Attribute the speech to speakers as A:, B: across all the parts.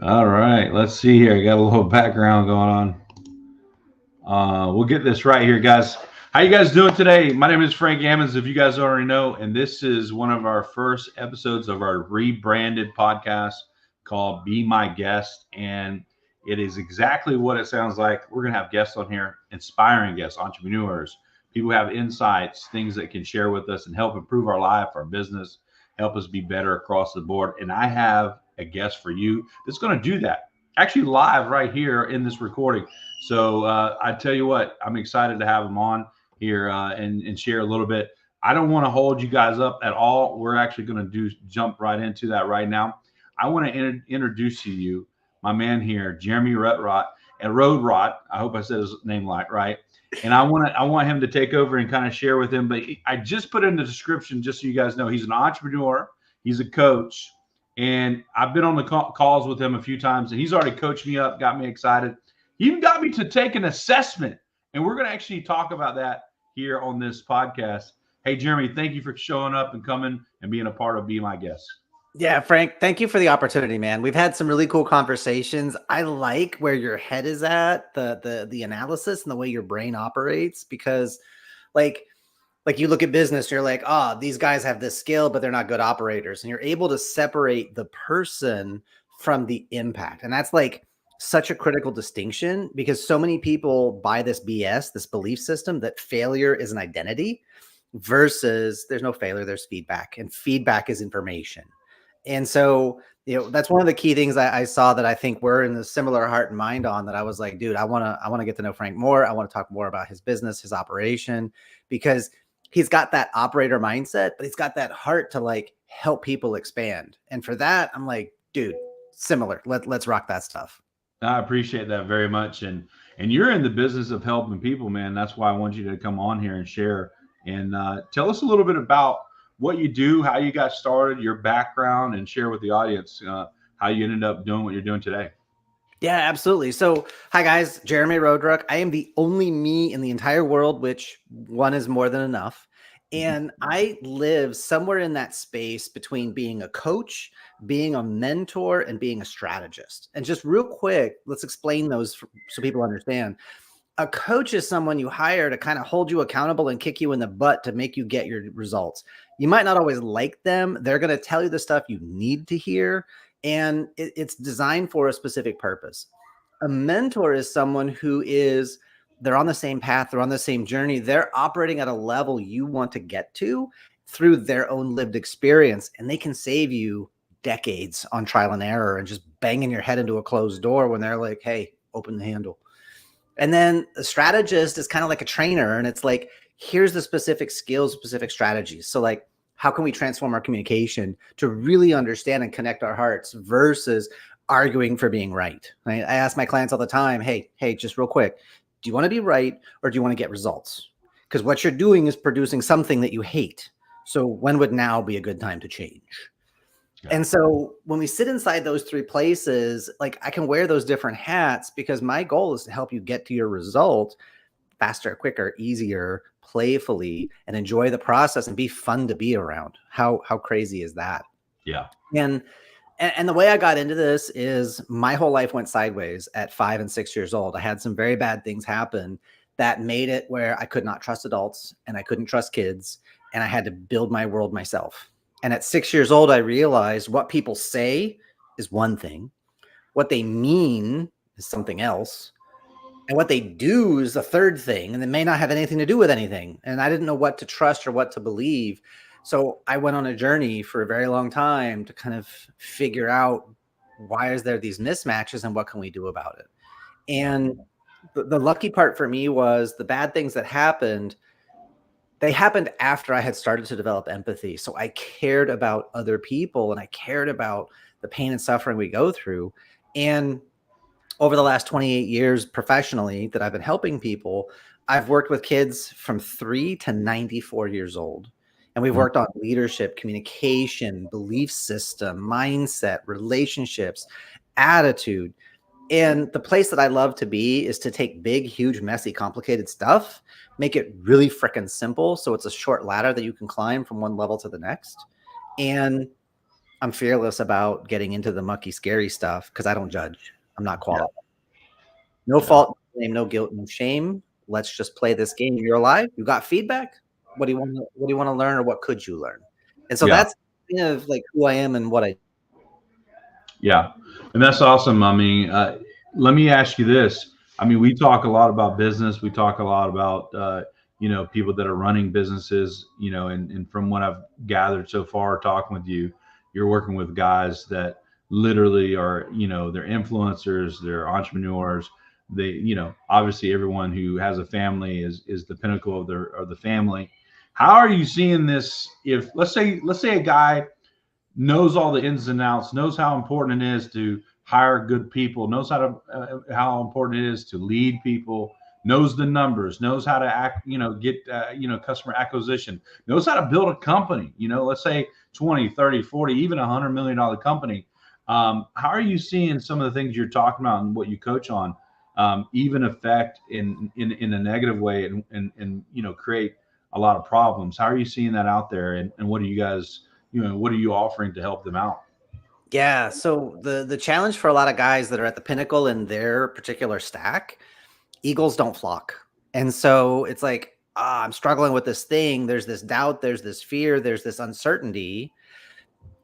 A: All right, let's see here. I got a little background going on. We'll get this right here, guys. How you guys doing today? My name is Frank Ammons, if you guys already know, and this is one of our first episodes of our rebranded podcast called Be My Guest, and it is exactly what it sounds like. We're going to have guests on here, inspiring guests, entrepreneurs, people who have insights, things that can share with us and help improve our life, our business, help us be better across the board. And I have a guest for you that's going to do that actually live right here in this recording. So I tell you what, I'm excited to have him on here and share a little bit. I don't want to hold you guys up at all. We're actually going to jump right into that right now. I want to introduce to you my man here, Jeremy Roadruck, and Roadruck. I hope I said his name right. And I want him to take over and kind of share with him. But I just put in the description just so you guys know he's an entrepreneur, he's a coach, and I've been on the calls with him a few times, and he's already coached me up, got me excited. He even got me to take an assessment, and we're going to actually talk about that here on this podcast. Hey, Jeremy, thank you for showing up and coming and being a part of Be My Guest.
B: Yeah, Frank, thank you for the opportunity, man. We've had some really cool conversations. I like where your head is at, the analysis and the way your brain operates, because like you look at business, you're like, oh, these guys have this skill, but they're not good operators. And you're able to separate the person from the impact. And that's like such a critical distinction, because so many people buy this BS, this belief system that failure is an identity versus there's no failure, there's feedback, and feedback is information. And so, that's one of the key things I saw that I think we're in a similar heart and mind on, that I was like, dude, I want to get to know Frank more. I want to talk more about his business, his operation, because he's got that operator mindset, but he's got that heart to like help people expand. And for that, I'm like, dude, similar. Let's rock that stuff.
A: I appreciate that very much. And you're in the business of helping people, man. That's why I want you to come on here and share and tell us a little bit about what you do, how you got started, your background, and share with the audience how you ended up doing what you're doing today.
B: Yeah, absolutely. So, hi guys, Jeremy Roadruck. I am the only me in the entire world, which one is more than enough. And I live somewhere in that space between being a coach, being a mentor, and being a strategist. And just real quick, let's explain those so people understand. A coach is someone you hire to kind of hold you accountable and kick you in the butt to make you get your results. You might not always like them. They're going to tell you the stuff you need to hear, and it's designed for a specific purpose. A mentor is someone who they're on the same path, they're on the same journey, they're operating at a level you want to get to through their own lived experience, and they can save you decades on trial and error and just banging your head into a closed door when they're like, hey, open the handle. And then the strategist is kind of like a trainer, and it's like, here's the specific skills, specific strategies. So like, how can we transform our communication to really understand and connect our hearts versus arguing for being right? I ask my clients all the time, hey, just real quick, do you want to be right or do you want to get results? Because what you're doing is producing something that you hate. So when would now be a good time to change? Yeah. And so when we sit inside those three places, like I can wear those different hats because my goal is to help you get to your result faster, quicker, easier, playfully, and enjoy the process and be fun to be around. How crazy is that?
A: Yeah.
B: And the way I got into this is my whole life went sideways at 5 and 6 years old. I had some very bad things happen that made it where I could not trust adults and I couldn't trust kids, and I had to build my world myself. And at 6 years old, I realized what people say is one thing, what they mean is something else, and what they do is the third thing, and it may not have anything to do with anything. And I didn't know what to trust or what to believe. So I went on a journey for a very long time to kind of figure out why is there these mismatches and what can we do about it? And the lucky part for me was the bad things that happened, they happened after I had started to develop empathy. So I cared about other people and I cared about the pain and suffering we go through. And over the last 28 years professionally that I've been helping people, I've worked with kids from 3 to 94 years old. And we've worked on leadership, communication, belief system, mindset, relationships, attitude. And the place that I love to be is to take big, huge, messy, complicated stuff, make it really freaking simple. So it's a short ladder that you can climb from one level to the next. And I'm fearless about getting into the mucky, scary stuff because I don't judge. I'm not qualified. No fault, no blame, no guilt, no shame. Let's just play this game. You're alive. You got feedback. What do you want to learn, or what could you learn? And so that's kind of like who I am and what I.
A: Yeah, and that's awesome. I mean, let me ask you this. I mean, we talk a lot about business. We talk a lot about people that are running businesses. And from what I've gathered so far, talking with you, you're working with guys that literally are they're influencers, they're entrepreneurs. They obviously everyone who has a family is the pinnacle of the family. How are you seeing this? If let's say a guy knows all the ins and outs, knows how important it is to hire good people, knows how important it is to lead people, knows the numbers, knows how to act, get customer acquisition, knows how to build a company. Let's say 20, 30, 40, even $100 million company. How are you seeing some of the things you're talking about and what you coach on even affect in a negative way and create a lot of problems? How are you seeing that out there, and what are you guys? What are you offering to help them out?
B: Yeah. So the challenge for a lot of guys that are at the pinnacle in their particular stack, eagles don't flock. And so it's like, I'm struggling with this thing. There's this doubt, there's this fear, there's this uncertainty.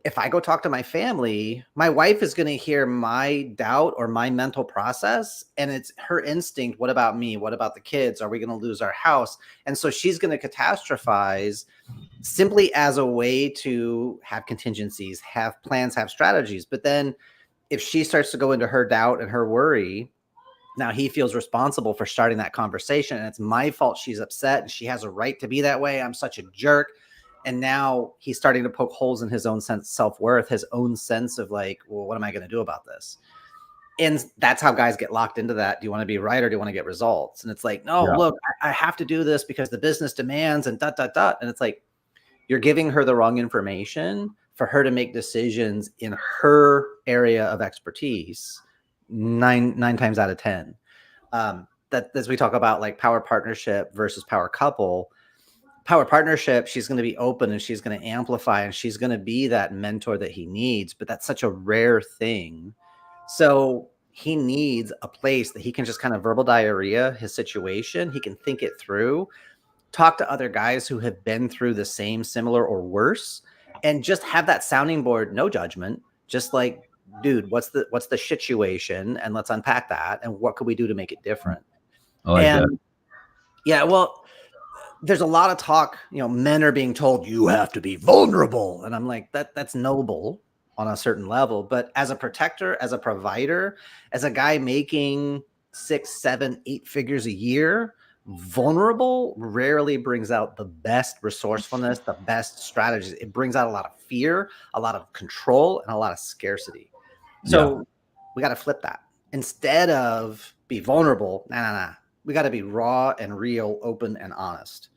B: If I go talk to my family, my wife is going to hear my doubt or my mental process, and it's her instinct. What about me? What about the kids? Are we going to lose our house? And so she's going to catastrophize simply as a way to have contingencies, have plans, have strategies. But then if she starts to go into her doubt and her worry, now he feels responsible for starting that conversation. And it's my fault she's upset and she has a right to be that way. I'm such a jerk. And now he's starting to poke holes in his own sense of self-worth, his own sense of like, well, what am I going to do about this? And that's how guys get locked into that. Do you want to be right or do you want to get results? And it's like, no, look, I have to do this because the business demands and dot, dot, dot. And it's like, you're giving her the wrong information for her to make decisions in her area of expertise nine times out of 10. That as we talk about like power partnership versus power couple, power partnership, she's going to be open and she's going to amplify and she's going to be that mentor that he needs, but that's such a rare thing. So he needs a place that he can just kind of verbal diarrhea his situation. He can think it through, talk to other guys who have been through the same, similar, or worse, and just have that sounding board, no judgment, just like, dude, what's the situation? And let's unpack that. And what could we do to make it different?
A: I like that.
B: Yeah, well, there's a lot of talk, men are being told you have to be vulnerable. And I'm like, that's noble on a certain level. But as a protector, as a provider, as a guy making 6, 7, 8 figures a year, vulnerable rarely brings out the best resourcefulness, the best strategies. It brings out a lot of fear, a lot of control, and a lot of scarcity. So we got to flip that. Instead of be vulnerable, nah. We got to be raw and real, open and honest.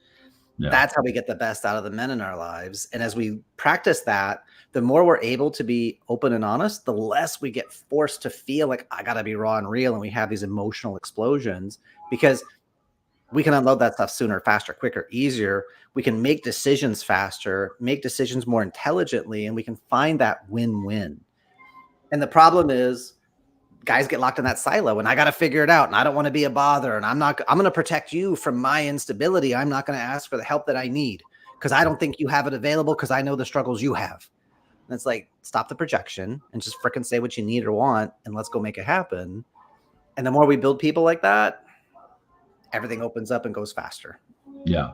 B: Yeah. That's how we get the best out of the men in our lives. And as we practice that, the more we're able to be open and honest, the less we get forced to feel like I got to be raw and real. And we have these emotional explosions because we can unload that stuff sooner, faster, quicker, easier. We can make decisions faster, make decisions more intelligently, and we can find that win-win. And the problem is guys get locked in that silo and I got to figure it out. And I don't want to be a bother. And I'm going to protect you from my instability. I'm not going to ask for the help that I need because I don't think you have it available because I know the struggles you have. And it's like, stop the projection and just fricking say what you need or want. And let's go make it happen. And the more we build people like that, everything opens up and goes faster.
A: Yeah.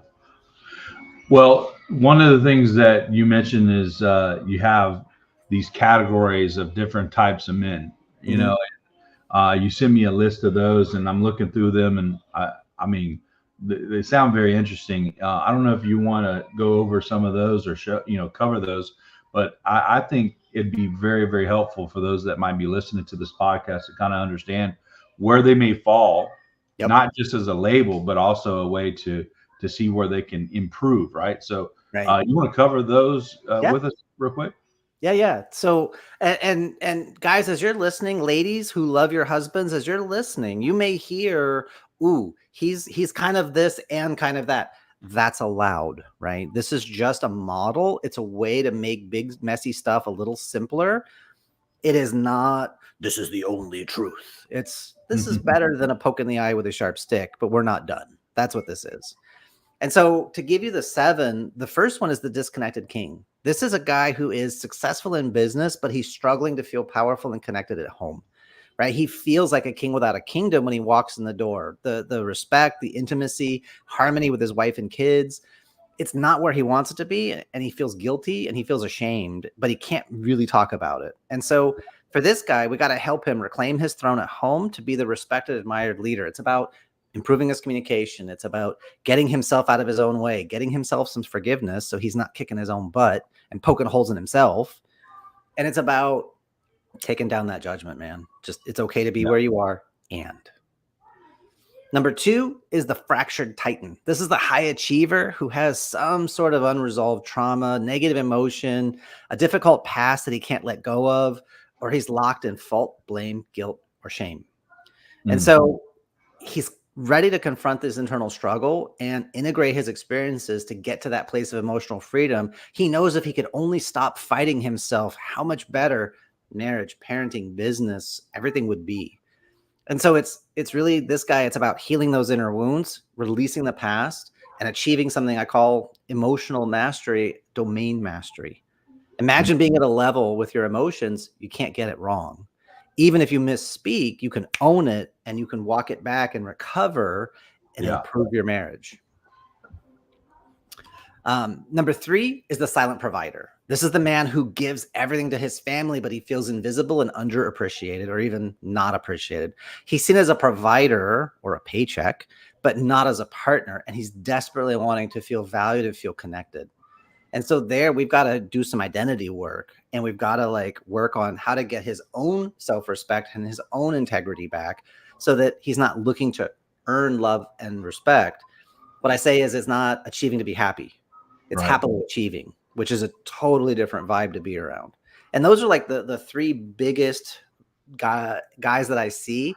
A: Well, one of the things that you mentioned is you have these categories of different types of men. You
B: Mhm.
A: know, you send me a list of those, and I'm looking through them, and I mean, they sound very interesting. I don't know if you want to go over some of those or show, cover those, but I think it'd be very, very helpful for those that might be listening to this podcast to kind of understand where they may fall,
B: Yep.
A: not just as a label, but also a way to see where they can improve. Right. So,
B: Right.
A: you want to cover those
B: Yeah.
A: with us real quick?
B: Yeah, yeah. So, and guys, as you're listening, ladies who love your husbands, as you're listening, you may hear, "Ooh, he's kind of this and kind of that." That's allowed, right? This is just a model. It's a way to make big, messy stuff a little simpler. It is not. This is the only truth. This is better than a poke in the eye with a sharp stick, but we're not done. That's what this is. And so to give you the 7, the first one is the disconnected king. This is a guy who is successful in business, but he's struggling to feel powerful and connected at home, right? He feels like a king without a kingdom when he walks in the door. The respect, the intimacy, harmony with his wife and kids, it's not where he wants it to be, and he feels guilty and he feels ashamed, but he can't really talk about it. And so for this guy, we got to help him reclaim his throne at home to be the respected, admired leader. It's about improving his communication. It's about getting himself out of his own way, getting himself some forgiveness so he's not kicking his own butt and poking holes in himself. And it's about taking down that judgment, man. Just it's okay to be where you are. And number 2 is the fractured titan. This is the high achiever who has some sort of unresolved trauma, negative emotion, a difficult past that he can't let go of, or he's locked in fault, blame, guilt, or shame. And so he's ready to confront this internal struggle and integrate his experiences to get to that place of emotional freedom. He knows if he could only stop fighting himself, how much better marriage, parenting, business, everything would be. And so it's really this guy, it's about healing those inner wounds, releasing the past, and achieving something I call emotional mastery, domain mastery. Imagine being at a level with your emotions, you can't get it wrong. Even if you misspeak, you can own it and you can walk it back and recover and
A: Yeah.
B: improve your marriage. Number 3 is the silent provider. This is the man who gives everything to his family, but he feels invisible and underappreciated or even not appreciated. He's seen as a provider or a paycheck, but not as a partner. And he's desperately wanting to feel valued and feel connected. And so there we've got to do some identity work, and we've got to like work on how to get his own self-respect and his own integrity back so that he's not looking to earn love and respect. What I say is it's not achieving to be happy. It's
A: Right.
B: happily achieving, which is a totally different vibe to be around. And those are like the 3 biggest guys that I see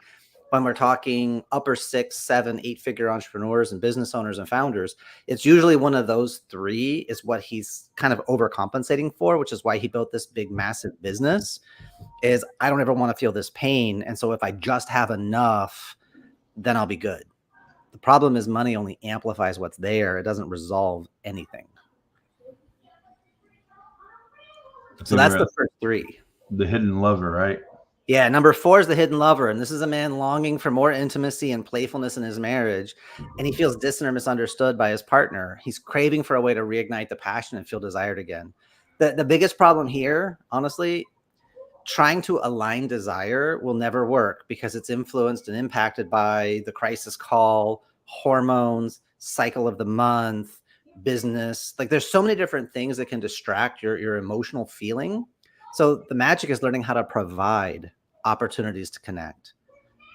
B: when we're talking upper 6, 7, 8-figure entrepreneurs and business owners and founders. It's usually one of those 3 is what he's kind of overcompensating for, which is why he built this big, massive business. Is I don't ever want to feel this pain. And so if I just have enough, then I'll be good. The problem is money only amplifies what's there. It doesn't resolve anything. So that's the first 3.
A: The hidden lover, right?
B: Yeah, number 4 is the hidden lover. And this is a man longing for more intimacy and playfulness in his marriage. And he feels distant or misunderstood by his partner. He's craving for a way to reignite the passion and feel desired again. The biggest problem here, honestly, trying to align desire will never work because it's influenced and impacted by the crisis call, hormones, cycle of the month, business. Like there's so many different things that can distract your emotional feeling. So the magic is learning how to provide opportunities to connect.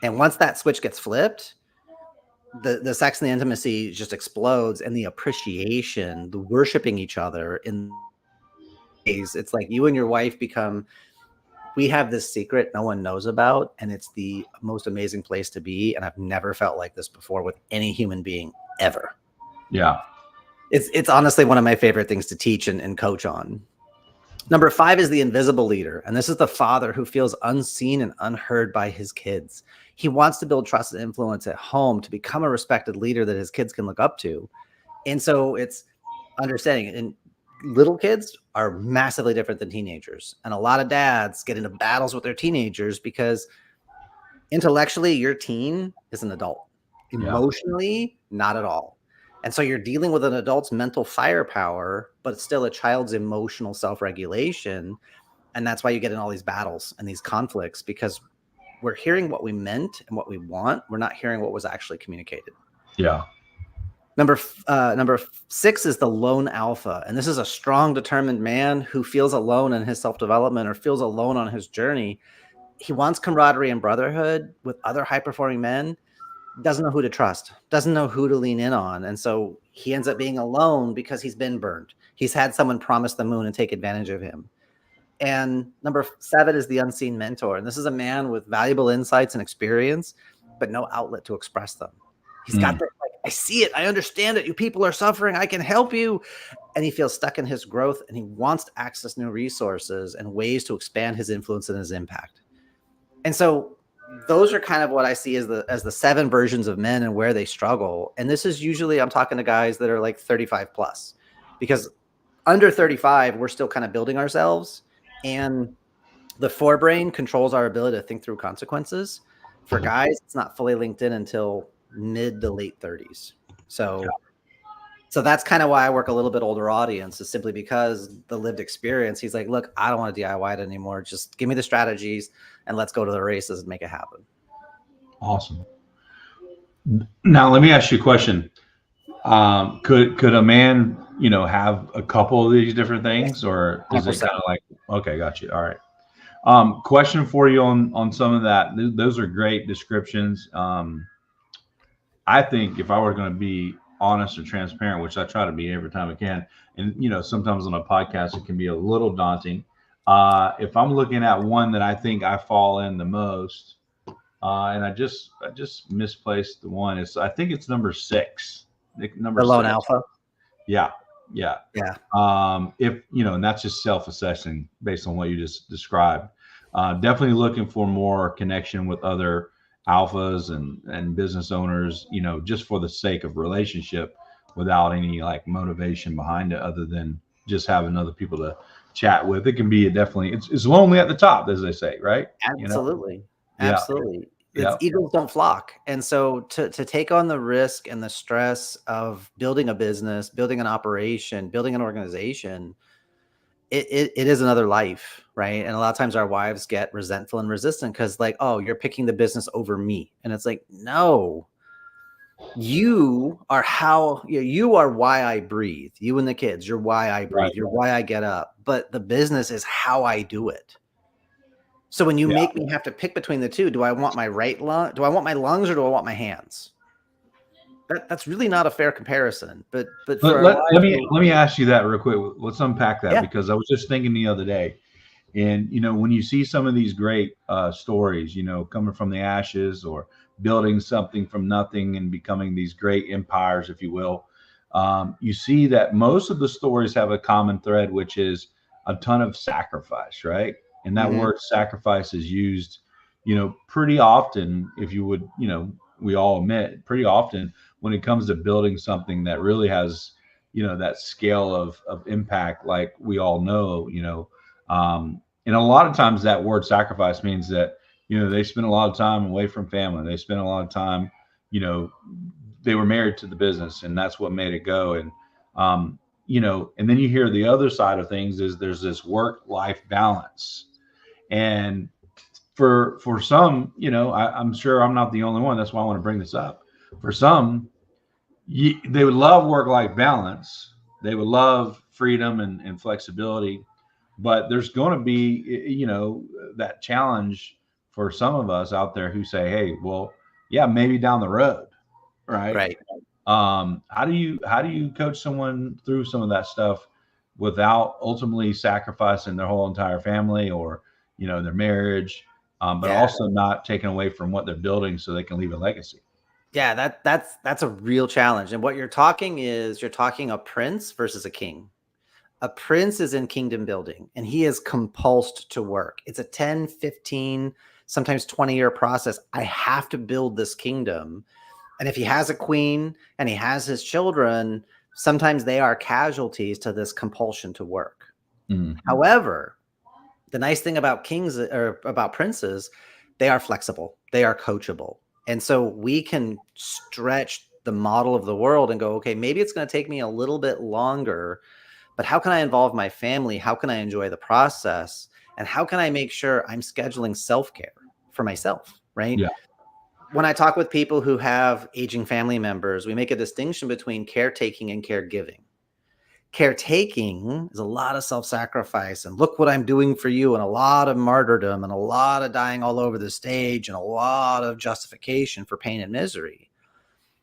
B: And once that switch gets flipped, the sex and the intimacy just explodes, and the appreciation, the worshiping each other in ways, it's like you and your wife become, we have this secret no one knows about, and it's the most amazing place to be. And I've never felt like this before with any human being ever.
A: Yeah.
B: It's honestly one of my favorite things to teach and coach on. Number 5 is the invisible leader. And this is the father who feels unseen and unheard by his kids. He wants to build trust and influence at home to become a respected leader that his kids can look up to. And so it's understanding, and little kids are massively different than teenagers. And a lot of dads get into battles with their teenagers because intellectually your teen is an adult. Emotionally, not at all. And so you're dealing with an adult's mental firepower, but it's still a child's emotional self-regulation. And that's why you get in all these battles and these conflicts, because we're hearing what we meant and what we want. We're not hearing what was actually communicated.
A: Yeah.
B: Number 6 is the lone alpha. And this is a strong, determined man who feels alone in his self-development or feels alone on his journey. He wants camaraderie and brotherhood with other high-performing men, doesn't know who to trust, doesn't know who to lean in on. And so he ends up being alone because he's been burned. He's had someone promise the moon and take advantage of him. And number 7 is the unseen mentor. And this is a man with valuable insights and experience, but no outlet to express them. He's got that, like, I see it, I understand it, you people are suffering, I can help you. And he feels stuck in his growth, and he wants to access new resources and ways to expand his influence and his impact. And so those are kind of what I see as the 7 versions of men and where they struggle. And this is usually, I'm talking to guys that are like 35 plus, because under 35, we're still kind of building ourselves. And the forebrain controls our ability to think through consequences. For guys, it's not fully linked in until mid to late 30s. So that's kind of why I work a little bit older audience, is simply because the lived experience. He's like, look, I don't want to DIY it anymore. Just give me the strategies and let's go to the races and make it happen.
A: Awesome. Now, let me ask you a question. Could a man, have a couple of these different things, or is it
B: 100%.
A: kind of like, okay, got you. All right. Question for you on some of that. Those are great descriptions. I think if I were going to be honest and transparent, which I try to be every time I can, and sometimes on a podcast it can be a little daunting. If I'm looking at one that I think I fall in the most, and I just misplaced the one. I think it's number 6. Number
B: The lone
A: 6.
B: alpha.
A: Yeah. If and that's just self-assessing based on what you just described. Definitely looking for more connection with other alphas and business owners, just for the sake of relationship, without any like motivation behind it other than just having other people to chat with. It can be definitely, it's lonely at the top, as they say, right?
B: Absolutely.
A: Yeah.
B: Absolutely.
A: Yeah.
B: Eagles don't flock. And so to take on the risk and the stress of building a business, building an operation, building an organization, it is another life, right? And a lot of times our wives get resentful and resistant because, like, oh, you're picking the business over me. And it's like, no, you are you are why I breathe. You and the kids, you're why I breathe.
A: Right.
B: You're why I get up. But the business is how I do it. So when you make me have to pick between the two, do I want my right lung? Do I want my lungs, or do I want my hands? That's really not a fair comparison. But
A: let me ask you that real quick. Let's unpack that, because I was just thinking the other day, and when you see some of these great stories, coming from the ashes or building something from nothing and becoming these great empires, if you will, you see that most of the stories have a common thread, which is a ton of sacrifice, right? And that word sacrifice is used, pretty often, if you would, we all admit, pretty often when it comes to building something that really has, that scale of impact, like we all know, and a lot of times that word sacrifice means that, they spend a lot of time away from family. They spend a lot of time, they were married to the business, and that's what made it go. And, and then you hear the other side of things is there's this work-life balance. And for some, I'm sure I'm not the only one. That's why I want to bring this up. For some, they would love work-life balance. They would love freedom and flexibility, but there's going to be, that challenge for some of us out there who say, hey, well, yeah, maybe down the road. Right. How do you coach someone through some of that stuff without ultimately sacrificing their whole entire family or, their marriage, but also not taking away from what they're building so they can leave a legacy?
B: Yeah, that's a real challenge. And what you're talking a prince versus a king. A prince is in kingdom building, and he is compulsed to work. It's a 10, 15, sometimes 20-year process. I have to build this kingdom. And if he has a queen and he has his children, sometimes they are casualties to this compulsion to work. However, the nice thing about kings or about princes, they are flexible. They are coachable. And so we can stretch the model of the world and go, okay, maybe it's going to take me a little bit longer, but how can I involve my family? How can I enjoy the process? And how can I make sure I'm scheduling self-care for myself, right?
A: Yeah.
B: When I talk with people who have aging family members, we make a distinction between caretaking and caregiving. Caretaking is a lot of self-sacrifice and look what I'm doing for you, and a lot of martyrdom and a lot of dying all over the stage and a lot of justification for pain and misery.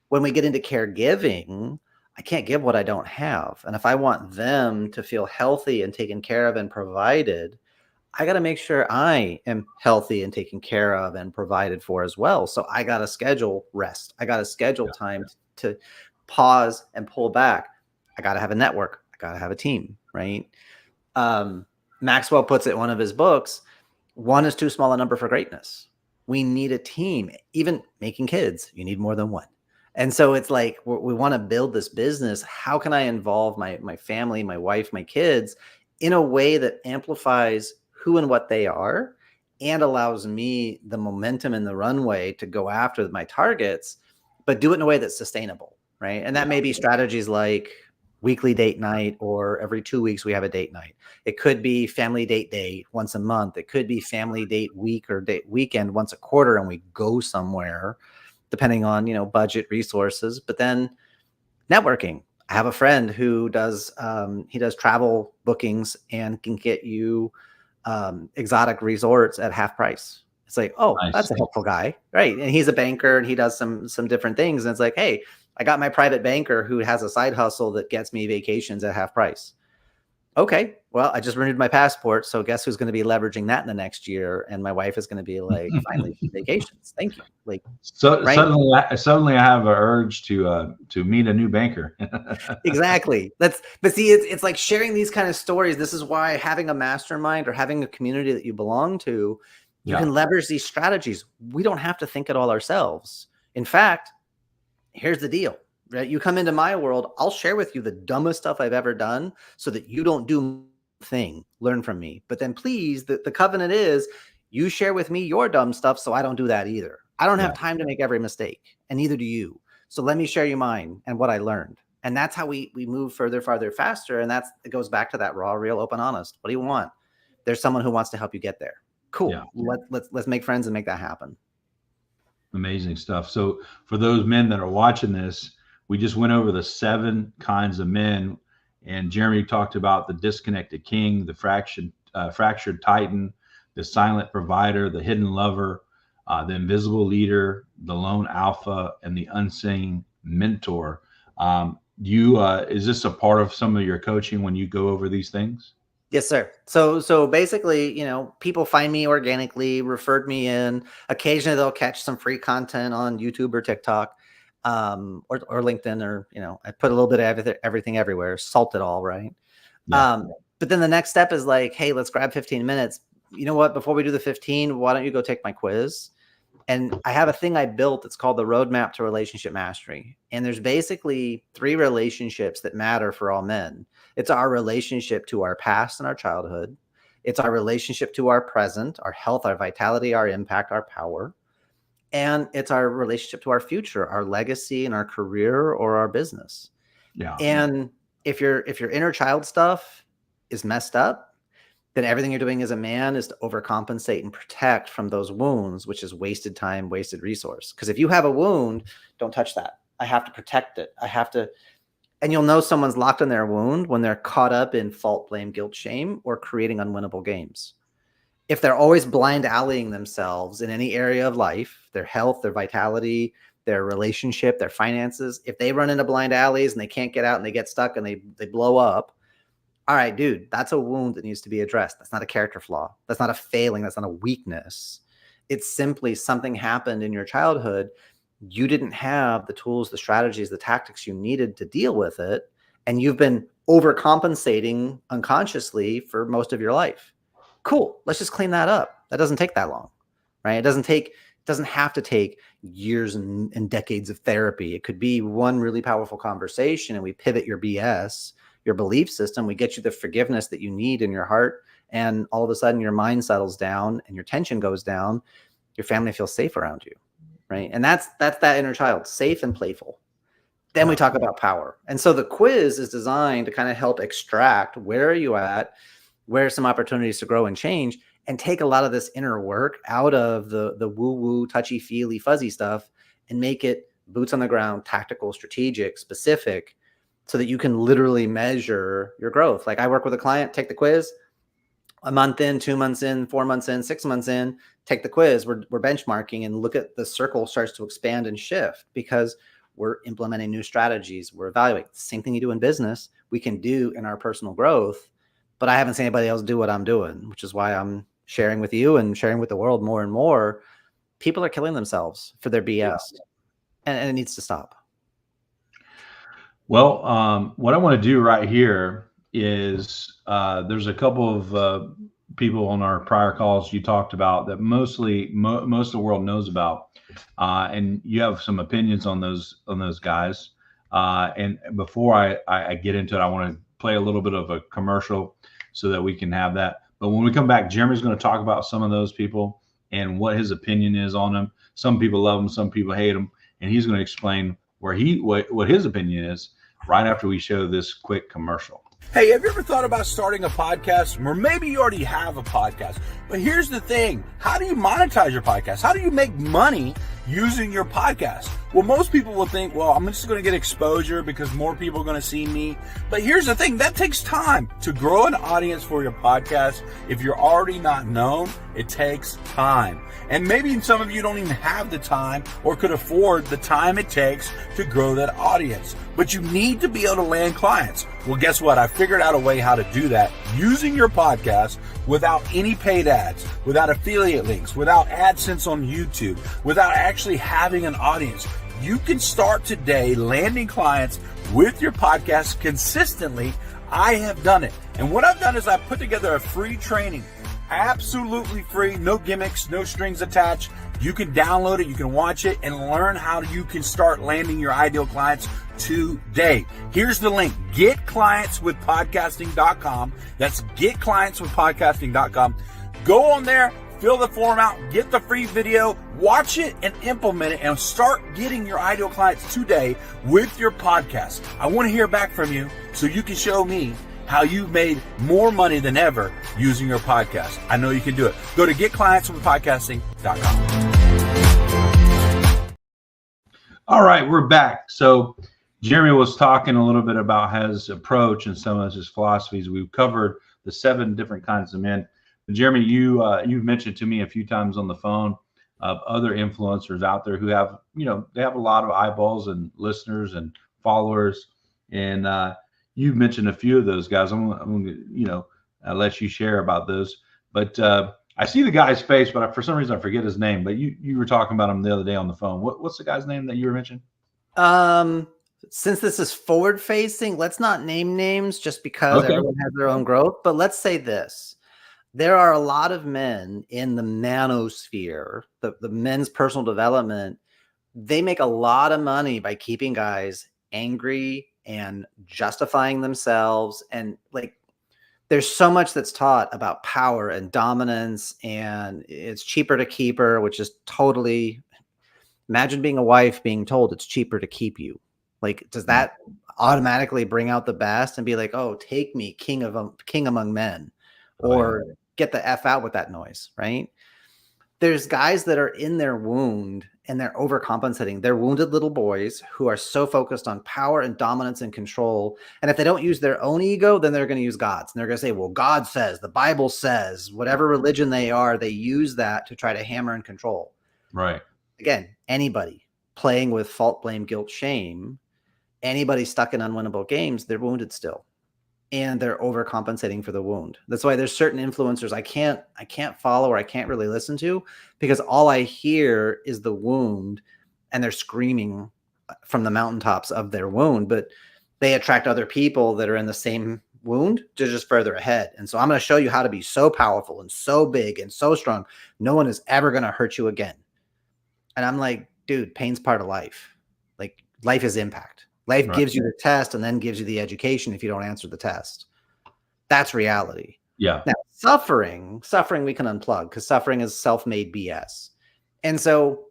B: When we get into caregiving, I can't give what I don't have. And if I want them to feel healthy and taken care of and provided, I got to make sure I am healthy and taken care of and provided for as well. So I got to schedule rest. I got to schedule time to pause and pull back. I got to have a network. I got to have a team, right? Maxwell puts it in one of his books, one is too small a number for greatness. We need a team. Even making kids, you need more than one. And so it's like, we want to build this business. How can I involve my family, my wife, my kids in a way that amplifies who and what they are and allows me the momentum and the runway to go after my targets, but do it in a way that's sustainable, right? And that may be strategies like weekly date night, or every 2 weeks we have a date night. It could be family date day once a month. It could be family date week or date weekend once a quarter, and we go somewhere depending on, budget, resources. But then networking. I have a friend who does he does travel bookings and can get you exotic resorts at half price. It's like, oh,
A: Nice.
B: that's a helpful guy, right? And he's a banker and he does some different things. And it's like, hey, I got my private banker who has a side hustle that gets me vacations at half price. Okay, well, I just renewed my passport, so guess who's going to be leveraging that in the next year? And my wife is going to be like, finally, vacations. Thank you. Like,
A: So
B: right?
A: suddenly I have an urge to meet a new banker.
B: Exactly. But see, it's like sharing these kind of stories. This is why having a mastermind or having a community that you belong to, you can leverage these strategies. We don't have to think it all ourselves. In fact, here's the deal, right? You come into my world, I'll share with you the dumbest stuff I've ever done so that you don't do thing, learn from me. But then please, the covenant is you share with me your dumb stuff so I don't do that either. I don't have time to make every mistake, and neither do you. So let me share you mine and what I learned. And that's how we move further, farther, faster. And it goes back to that raw, real, open, honest. What do you want? There's someone who wants to help you get there. Cool.
A: Yeah.
B: Let's make friends and make that happen.
A: Amazing stuff. So for those men that are watching this, we just went over the 7 kinds of men, and Jeremy talked about the disconnected king, the fractured titan, the silent provider, the hidden lover, the invisible leader, the lone alpha, and the unseen mentor. Is this a part of some of your coaching when you go over these things?
B: Yes, sir. So basically, people find me organically, referred me in. Occasionally they'll catch some free content on YouTube or TikTok, or LinkedIn, or, I put a little bit of everything everywhere, salt it all, right?
A: Yeah.
B: But then the next step is like, hey, let's grab 15 minutes. You know what? Before we do the 15, why don't you go take my quiz? And I have a thing I built. It's called the Roadmap to Relationship Mastery. And there's basically 3 relationships that matter for all men. It's our relationship to our past and our childhood. It's our relationship to our present, our health, our vitality, our impact, our power. And it's our relationship to our future, our legacy and our career or our business.
A: Yeah.
B: And if your inner child stuff is messed up, then everything you're doing as a man is to overcompensate and protect from those wounds, which is wasted time, wasted resource. Because if you have a wound, don't touch that. I have to protect it. And you'll know someone's locked in their wound when they're caught up in fault, blame, guilt, shame, or creating unwinnable games. If they're always blind alleying themselves in any area of life, their health, their vitality, their relationship, their finances, if they run into blind alleys and they can't get out and they get stuck and they blow up, all right, dude, that's a wound that needs to be addressed. That's not a character flaw. That's not a failing. That's not a weakness. It's simply something happened in your childhood. You didn't have the tools, the strategies, the tactics you needed to deal with it. And you've been overcompensating unconsciously for most of your life. Cool. Let's just clean that up. That doesn't take that long, right? It doesn't have to take years and decades of therapy. It could be one really powerful conversation, and we pivot your BS, your belief system. We get you the forgiveness that you need in your heart. And all of a sudden your mind settles down and your tension goes down. Your family feels safe around you. Right. And that's that inner child, safe and playful. Then we talk about power. And so the quiz is designed to kind of help extract, where are you at? where are some opportunities to grow and change, and take a lot of this inner work out of the woo-woo, touchy-feely, fuzzy stuff and make it boots on the ground, tactical, strategic, specific, so that you can literally measure your growth. Like I work with a client, take the quiz, a month in, 2 months in, 4 months in, 6 months in, take the quiz. We're benchmarking and look at the circle starts to expand and shift because we're implementing new strategies. We're evaluating. Same thing you do in business, we can do in our personal growth. But I haven't seen anybody else do what I'm doing, which is why I'm sharing with you and sharing with the world more and more. People are killing themselves for their BS, and it needs to stop.
A: Well, what I want to do right here is there's a couple of people on our prior calls you talked about that most of the world knows about, and you have some opinions on those guys. And before I get into it, I want to play a little bit of a commercial so that we can have that. But when we come back, Jeremy's going to talk about some of those people and what his opinion is on them. Some people love them, some people hate them, and he's going to explain what his opinion is right after we show this quick commercial.
C: Hey, have you ever thought about starting a podcast? Or maybe you already have a podcast. But here's the thing. How do you monetize your podcast? How do you make money using your podcast? Well, most people will think, well, I'm just going to get exposure because more people are going to see me. But here's the thing. That takes time. To grow an audience for your podcast, if you're already not known, it takes time. And maybe some of you don't even have the time or could afford the time it takes to grow that audience. But you need to be able to land clients. Well, guess what? I figured out a way how to do that using your podcast without any paid ads, without affiliate links, without AdSense on YouTube, without actually having an audience. You can start today landing clients with your podcast consistently. I have done it. And what I've done is I've put together a free training. Absolutely free, no gimmicks, no strings attached. You can download it, you can watch it, and learn how you can start landing your ideal clients today. Here's the link, getclientswithpodcasting.com. That's getclientswithpodcasting.com. Go on there, fill the form out, get the free video, watch it and implement it, and start getting your ideal clients today with your podcast. I want to hear back from you so you can show me how you've made more money than ever using your podcast. I know you can do it. Go to getclientswithpodcasting.com.
A: All right, we're back. So Jeremy was talking a little bit about his approach and some of his philosophies. We've covered the 7 different kinds of men. But Jeremy, you've mentioned to me a few times on the phone of other influencers out there who have, they have a lot of eyeballs and listeners and followers. And you've mentioned a few of those guys. I'm going to, let you share about those. But I see the guy's face, but for some reason I forget his name. But you were talking about him the other day on the phone. What's the guy's name that you were mentioning?
B: Since this is forward facing, let's not name names just because everyone has their own growth. But let's say this. There are a lot of men in the manosphere, the men's personal development. They make a lot of money by keeping guys angry and justifying themselves. And there's so much that's taught about power and dominance, and it's cheaper to keep her, which is totally, imagine being a wife being told it's cheaper to keep you. Does that automatically bring out the best and be like, oh, take me, king among men, or get the F out with that noise, right? There's guys that are in their wound and they're overcompensating. They're wounded little boys who are so focused on power and dominance and control. And if they don't use their own ego, then they're going to use God's. And they're going to say, well, God says, the Bible says, whatever religion they are, they use that to try to hammer and control.
A: Right.
B: Again, anybody playing with fault, blame, guilt, shame, anybody stuck in unwinnable games, they're wounded still. And they're overcompensating for the wound. That's why there's certain influencers I can't follow or I can't really listen to, because all I hear is the wound and they're screaming from the mountaintops of their wound, but they attract other people that are in the same wound to just further ahead. And so I'm going to show you how to be so powerful and so big and so strong. No one is ever going to hurt you again. And I'm like, dude, pain's part of life. Life is impact. Life gives you the test and then gives you the education if you don't answer the test. That's reality.
A: Yeah.
B: Now, suffering we can unplug because suffering is self-made BS. And so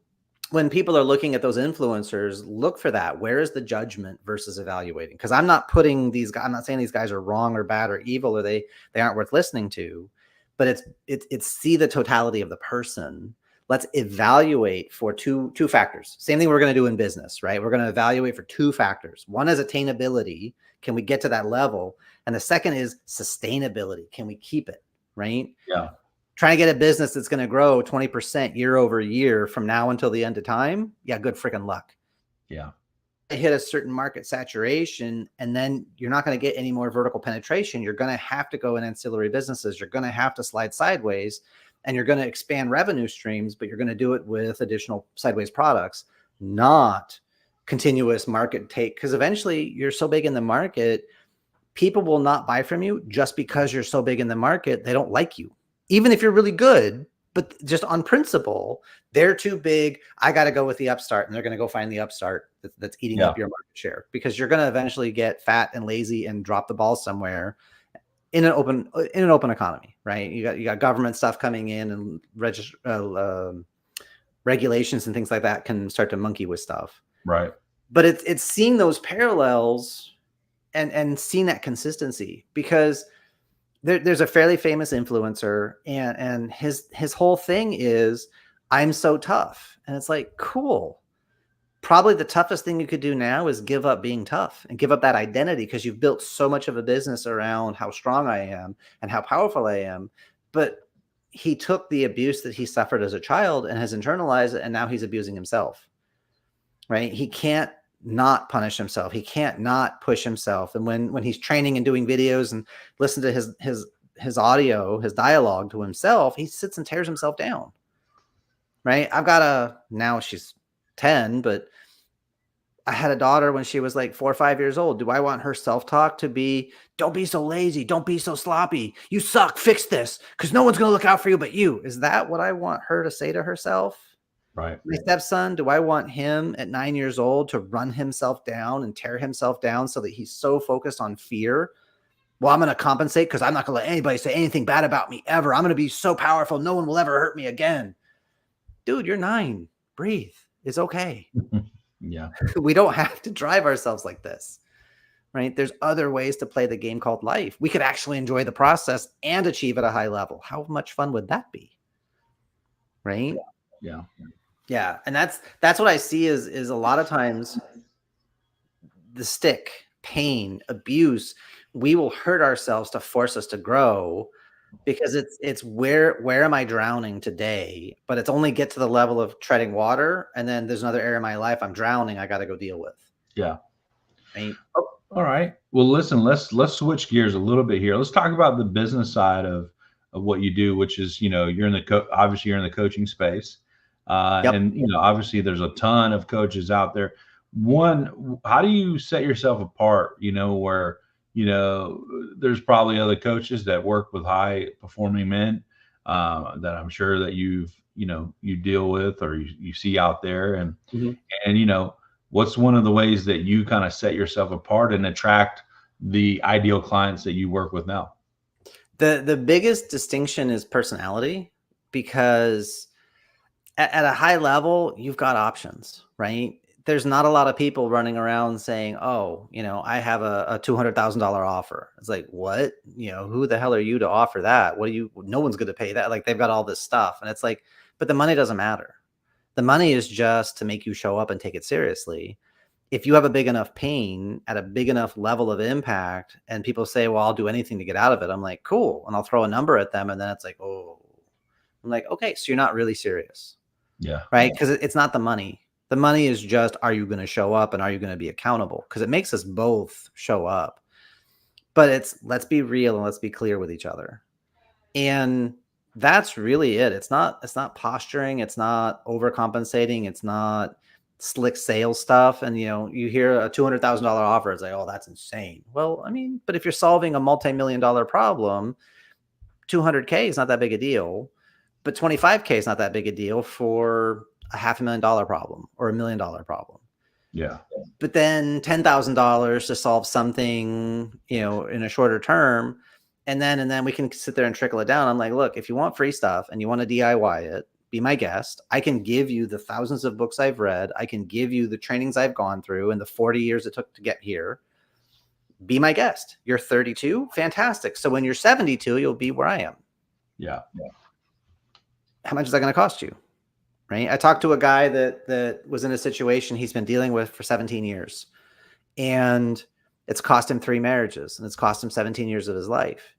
B: when people are looking at those influencers, look for that. Where is the judgment versus evaluating? Because I'm not putting these guys, I'm not saying these guys are wrong or bad or evil or they aren't worth listening to, but it's see the totality of the person. Let's evaluate for two factors. Same thing we're going to do in business, right? We're going to evaluate for two factors. One is attainability. Can we get to that level? And the second is sustainability. Can we keep it, right?
A: Yeah.
B: Trying to get a business that's going to grow 20% year over year from now until the end of time. Yeah, good freaking luck.
A: Yeah.
B: Hit a certain market saturation, and then you're not going to get any more vertical penetration. You're going to have to go in ancillary businesses. You're going to have to slide sideways, and you're going to expand revenue streams, but you're going to do it with additional sideways products, not continuous market take. Because eventually you're so big in the market, people will not buy from you just because you're so big in the market. They don't like you. Even if you're really good, but just on principle, they're too big. I got to go with the upstart, and they're going to go find the upstart that's eating up your market share, because you're going to eventually get fat and lazy and drop the ball somewhere in an open economy, right? You got government stuff coming in, and regulations and things like that can start to monkey with stuff.
A: Right.
B: But it's seeing those parallels and seeing that consistency, because there's a fairly famous influencer, and his whole thing is, I'm so tough. And it's like, cool. Probably the toughest thing you could do now is give up being tough and give up that identity, because you've built so much of a business around how strong I am and how powerful I am. But he took the abuse that he suffered as a child and has internalized it, and now he's abusing himself, right? He can't not punish himself. He can't not push himself. And when he's training and doing videos and listen to his audio, his dialogue to himself, he sits and tears himself down. Right. Now she's 10, but I had a daughter when she was like 4 or 5 years old. Do I want her self-talk to be, don't be so lazy, don't be so sloppy, you suck, fix this, because no one's going to look out for you but you? Is that what I want her to say to herself?
A: Right.
B: My stepson, do I want him at 9 years old to run himself down and tear himself down so that he's so focused on fear? Well, I'm going to compensate because I'm not going to let anybody say anything bad about me ever. I'm going to be so powerful, no one will ever hurt me again. Dude, you're 9. Breathe. It's okay.
A: Yeah.
B: We don't have to drive ourselves like this, right? There's other ways to play the game called life. We could actually enjoy the process and achieve at a high level. How much fun would that be? Right?
A: Yeah.
B: Yeah. And that's what I see is a lot of times the stick, pain, abuse, we will hurt ourselves to force us to grow, because it's where am I drowning today? But it's only get to the level of treading water, and then there's another area of my life I'm drowning, I got to go deal with.
A: Yeah.
B: Right?
A: All right. Well, listen, let's switch gears a little bit here. Let's talk about the business side of what you do, which is, you're in the obviously you're in the coaching space.
B: Yep.
A: And, obviously there's a ton of coaches out there. One, how do you set yourself apart, where, there's probably other coaches that work with high performing men that I'm sure that you deal with or you see out there. And, and, what's one of the ways that you kind of set yourself apart and attract the ideal clients that you work with now?
B: The biggest distinction is personality, because at a high level, you've got options, right? There's not a lot of people running around saying, oh, I have a $200,000 offer. It's like, what? Who the hell are you to offer that? No one's going to pay that. Like, they've got all this stuff. And it's like, but the money doesn't matter. The money is just to make you show up and take it seriously. If you have a big enough pain at a big enough level of impact, and people say, well, I'll do anything to get out of it, I'm like, cool. And I'll throw a number at them. And then it's like, oh, I'm like, okay, so you're not really serious.
A: Yeah.
B: Right. Because it's not the money. The money is just, are you going to show up and are you going to be accountable? Because it makes us both show up. But let's be real and let's be clear with each other. And that's really it. It's not posturing. It's not overcompensating. It's not slick sales stuff. And, you hear a $200,000 offer. It's like, oh, that's insane. Well, I mean, but if you're solving a multi-million-dollar problem, $200K is not that big a deal. But $25K is not that big a deal for a $500,000 problem or $1 million problem.
A: Yeah.
B: But then $10,000 to solve something, in a shorter term. And then we can sit there and trickle it down. I'm like, look, if you want free stuff and you want to DIY it be my guest. I can give you the thousands of books I've read. I can give you the trainings I've gone through and the 40 years it took to get here. Be my guest. You're 32. Fantastic. So when you're 72, you'll be where I am.
A: Yeah.
B: How much is that going to cost you? Right. I talked to a guy that was in a situation he's been dealing with for 17 years, and it's cost him 3 marriages, and it's cost him 17 years of his life.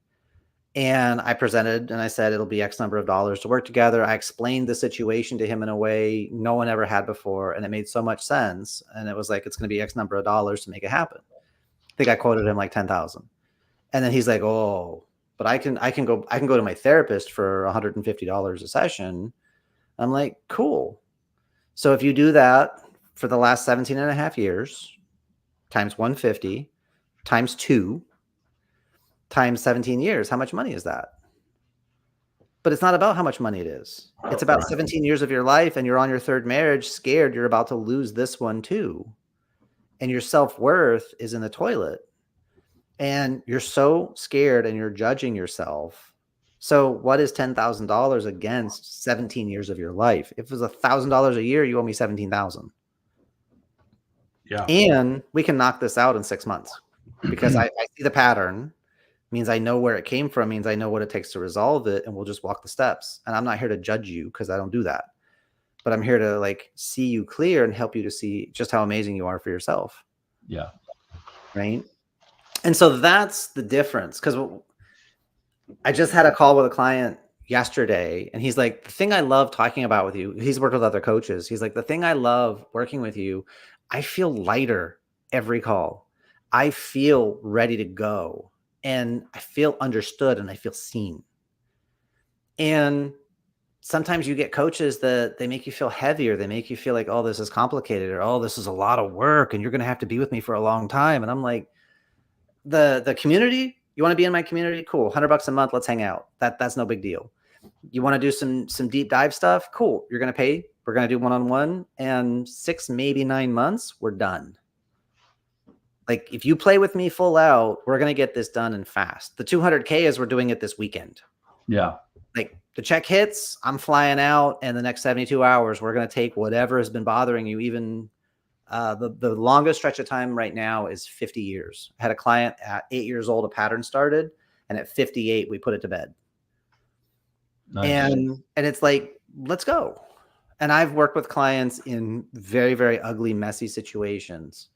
B: And I presented and I said, it'll be X number of dollars to work together. I explained the situation to him in a way no one ever had before. And it made so much sense. And it was like, it's going to be X number of dollars to make it happen. I think I quoted him like 10,000. And then he's like, oh, but I can go to my therapist for $150 a session. I'm like, cool. So if you do that for the last 17 and a half years, times 150, times 2, times 17 years, how much money is that? But it's not about how much money it is. It's about 17 years of your life, and you're on your 3rd marriage, scared you're about to lose this one too. And your self-worth is in the toilet. And you're so scared and you're judging yourself. So what is $10,000 against 17 years of your life? If it was $1,000 a year, you owe me 17,000.
A: Yeah.
B: And we can knock this out in 6 months because I see the pattern. Means I know where it came from, means I know what it takes to resolve it, and we'll just walk the steps. And I'm not here to judge you because I don't do that. But I'm here to like see you clear and help you to see just how amazing you are for yourself.
A: Yeah.
B: Right. And so that's the difference. Because I just had a call with a client yesterday, and he's like, the thing I love talking about with you, he's worked with other coaches. He's like, the thing I love working with you, I feel lighter every call. I feel ready to go. And I feel understood and I feel seen. And sometimes you get coaches that they make you feel heavier. They make you feel like, oh, this is complicated, or, oh, this is a lot of work and you're going to have to be with me for a long time. And I'm like, the community, you want to be in my community? Cool. $100 a month. Let's hang out. That's no big deal. You want to do some deep dive stuff? Cool. You're going to pay. We're going to do one-on-one, and 6, maybe 9 months, we're done. Like, if you play with me full out, we're going to get this done and fast. The 200K is we're doing it this weekend.
A: Yeah.
B: Like, the check hits, I'm flying out, and the next 72 hours, we're going to take whatever has been bothering you. Even the longest stretch of time right now is 50 years. I had a client at 8 years old, a pattern started, and at 58, we put it to bed. Nice. And it's like, let's go. And I've worked with clients in very, very ugly, messy situations.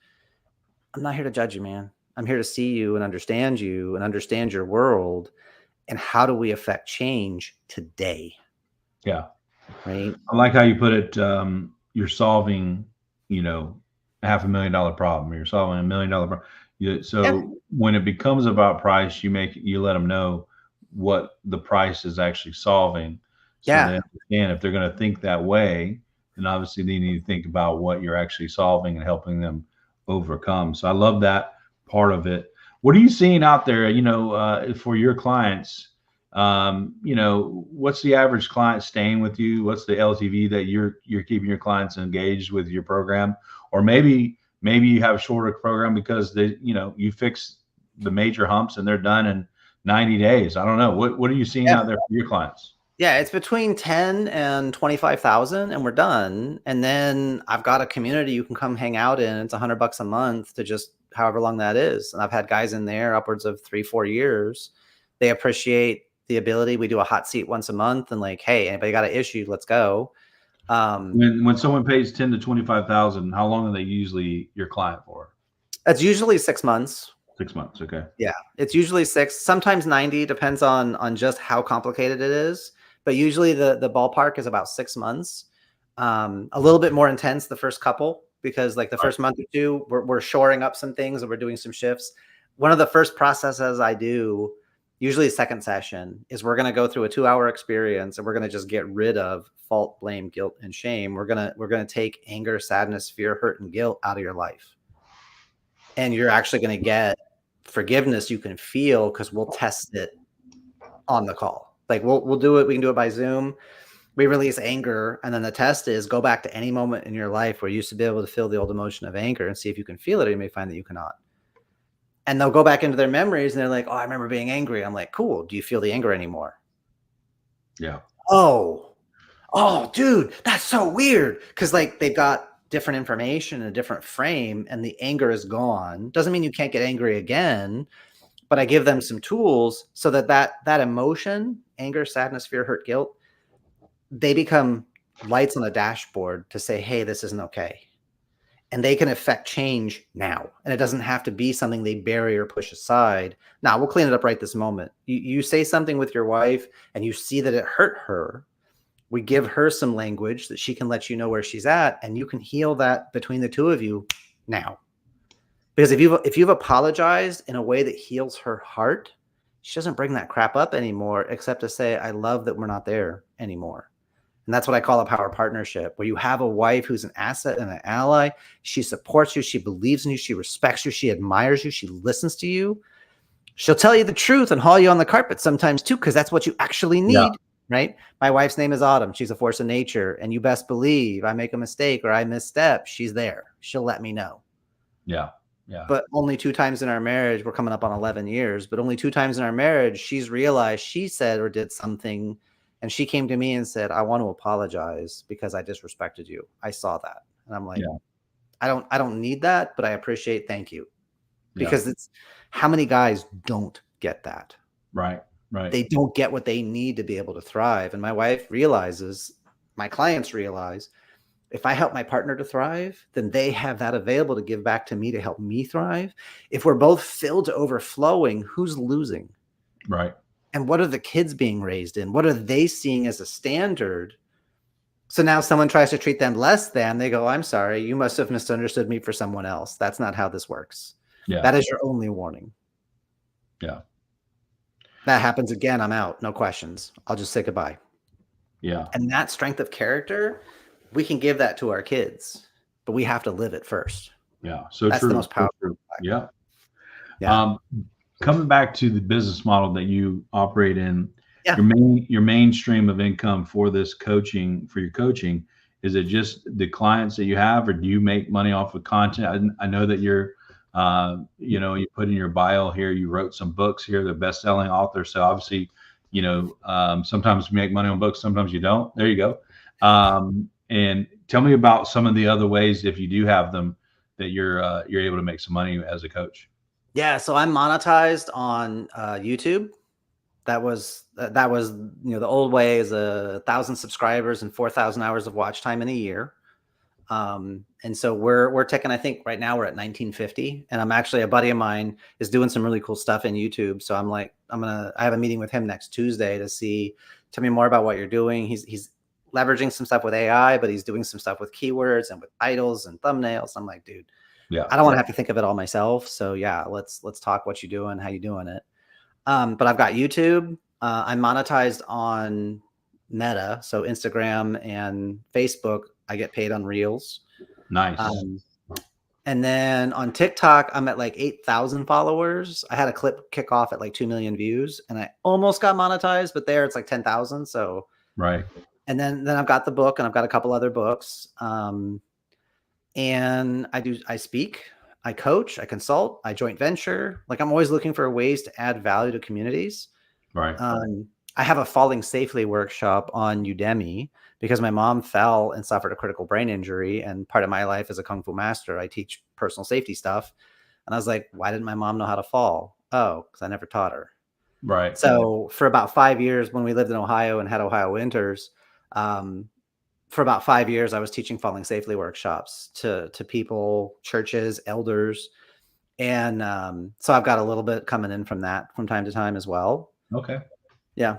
B: I'm not here to judge you, man. I'm here to see you and understand your world. And how do we affect change today?
A: Yeah.
B: Right.
A: I like how you put it. You're solving, $500,000 problem. You're solving $1 million problem. When it becomes about price, you let them know what the price is actually solving. So they understand if they're going to think that way, then obviously they need to think about what you're actually solving and helping them overcome. So I love that part of it. What are you seeing out there, for your clients? What's the average client staying with you? What's the LTV that you're keeping your clients engaged with your program? Or maybe you have a shorter program because you fix the major humps and they're done in 90 days. I don't know. What are you seeing out there for your clients?
B: Yeah, it's between 10 and 25,000 and we're done. And then I've got a community you can come hang out in. It's $100 a month to just however long that is. And I've had guys in there upwards of 3-4 years. They appreciate the ability. We do a hot seat once a month and like, hey, anybody got an issue? Let's go.
A: When someone pays 10 to 25,000, how long are they usually your client for?
B: It's usually 6 months.
A: 6 months. Okay.
B: Yeah. It's usually 6, sometimes 90, depends on just how complicated it is. But usually the ballpark is about 6 months. A little bit more intense the first couple, because like the first month or two, we're shoring up some things and we're doing some shifts. One of the first processes I do, usually second session, is we're going to go through a 2-hour experience and we're going to just get rid of fault, blame, guilt, and shame. We're going to take anger, sadness, fear, hurt, and guilt out of your life. And you're actually going to get forgiveness you can feel, because we'll test it on the call. Like we'll do it. We can do it by Zoom. We release anger. And then the test is go back to any moment in your life where you used to be able to feel the old emotion of anger and see if you can feel it, or you may find that you cannot. And they'll go back into their memories and they're like, oh, I remember being angry. I'm like, cool. Do you feel the anger anymore?
A: Yeah.
B: Oh, Oh, dude, that's so weird. Because like they've got different information in a different frame, and the anger is gone. Doesn't mean you can't get angry again, but I give them some tools so that emotion, anger, sadness, fear, hurt, guilt, they become lights on a dashboard to say, hey, this isn't okay. And they can affect change now. And it doesn't have to be something they bury or push aside. Now, we'll clean it up right this moment. You say something with your wife and you see that it hurt her. We give her some language that she can let you know where she's at, and you can heal that between the two of you now. Because if you've apologized in a way that heals her heart, she doesn't bring that crap up anymore, except to say, I love that we're not there anymore. And that's what I call a power partnership, where you have a wife who's an asset and an ally. She supports you. She believes in you. She respects you. She admires you. She listens to you. She'll tell you the truth and haul you on the carpet sometimes too, because that's what you actually need, right? My wife's name is Autumn. She's a force of nature. And you best believe I make a mistake or I misstep, she's there. She'll let me know.
A: Yeah. Yeah.
B: But only 2 times in our marriage, we're coming up on 11 years, but only 2 times in our marriage, she's realized she said or did something. And she came to me and said, I want to apologize because I disrespected you. I saw that. And I'm like, I don't need that, but I appreciate, thank you. Because it's how many guys don't get that.
A: Right. Right.
B: They don't get what they need to be able to thrive. And my wife realizes, my clients realize, if I help my partner to thrive, then they have that available to give back to me to help me thrive. If we're both filled to overflowing, who's losing?
A: Right.
B: And what are the kids being raised in? What are they seeing as a standard? So now someone tries to treat them less than, they go, I'm sorry, you must have misunderstood me for someone else. That's not how this works.
A: Yeah.
B: That is your only warning.
A: Yeah.
B: That happens again, I'm out. No questions. I'll just say goodbye.
A: Yeah.
B: And that strength of character, we can give that to our kids, but we have to live it first.
A: Yeah. So
B: that's
A: true.
B: The most powerful.
A: So yeah.
B: Yeah.
A: Coming back to the business model that you operate in,
B: yeah.
A: your main stream of income for this coaching, for your coaching, is it just the clients that you have, or do you make money off of content? I know that you're, you put in your bio here, you wrote some books here, the best-selling author. So obviously, sometimes you make money on books, sometimes you don't. There you go. And tell me about some of the other ways, if you do have them, that you're able to make some money as a coach.
B: Yeah, so I'm monetized on YouTube. That was the old way is 1,000 subscribers and 4,000 hours of watch time in a year. And so we're taking, I think right now we're at 1950, and I'm actually, a buddy of mine is doing some really cool stuff in YouTube. So I'm like, I have a meeting with him next Tuesday to tell me more about what you're doing. He's leveraging some stuff with AI, but he's doing some stuff with keywords and with titles and thumbnails. I'm like, dude, I don't want to have to think of it all myself. So yeah, let's talk what you're doing, how you doing it. But I've got YouTube. I'm monetized on Meta, so Instagram and Facebook. I get paid on Reels.
A: Nice.
B: And then on TikTok, I'm at like 8,000 followers. I had a clip kick off at like 2 million views, and I almost got monetized, but there it's like 10,000. So
A: right.
B: And then I've got the book, and I've got a couple other books. And I speak, I coach, I consult, I joint venture. Like, I'm always looking for ways to add value to communities.
A: Right.
B: I have a falling safely workshop on Udemy because my mom fell and suffered a critical brain injury. And part of my life as a Kung Fu master, I teach personal safety stuff. And I was like, why didn't my mom know how to fall? Oh, because I never taught her.
A: Right.
B: So for about 5 years, when we lived in Ohio and had Ohio winters, for about 5 years, I was teaching falling safely workshops to people, churches, elders. And so I've got a little bit coming in from that from time to time as well.
A: Okay.
B: Yeah.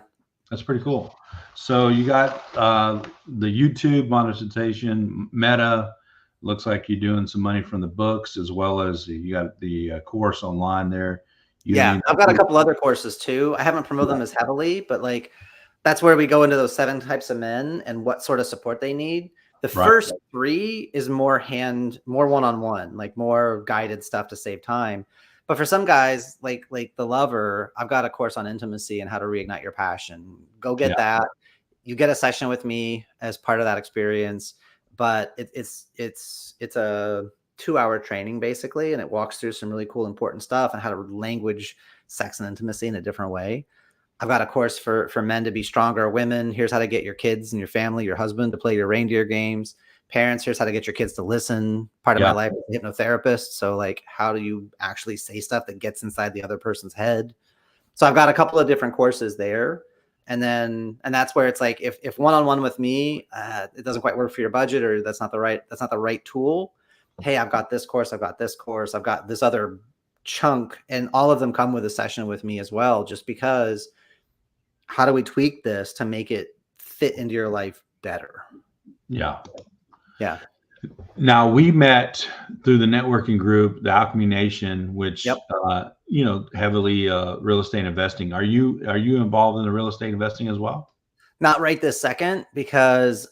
A: That's pretty cool. So you got the YouTube monetization, Meta. Looks like you're doing some money from the books, as well as you got the course online there.
B: I've got a couple other courses too. I haven't promoted them as heavily, but like that's where we go into those 7 types of men and what sort of support they need. The first 3 is more one-on-one, like more guided stuff to save time. But for some guys, like the lover, I've got a course on intimacy and how to reignite your passion. Go get that. You get a session with me as part of that experience, but it's a 2-hour training basically, and it walks through some really cool, important stuff and how to language sex and intimacy in a different way. I've got a course for men to be stronger women. Here's how to get your kids and your family, your husband to play your reindeer games. Parents, here's how to get your kids to listen. Part of my life is a hypnotherapist. So like, how do you actually say stuff that gets inside the other person's head? So I've got a couple of different courses there. And that's where it's like, if one-on-one with me, it doesn't quite work for your budget, or that's not the right tool. Hey, I've got this course. I've got this course. I've got this other chunk, and all of them come with a session with me as well, just because how do we tweak this to make it fit into your life better?
A: Yeah.
B: Yeah.
A: Now, we met through the networking group, the Alchemy Nation, which, heavily real estate investing. Are you involved in the real estate investing as well?
B: Not right this second, because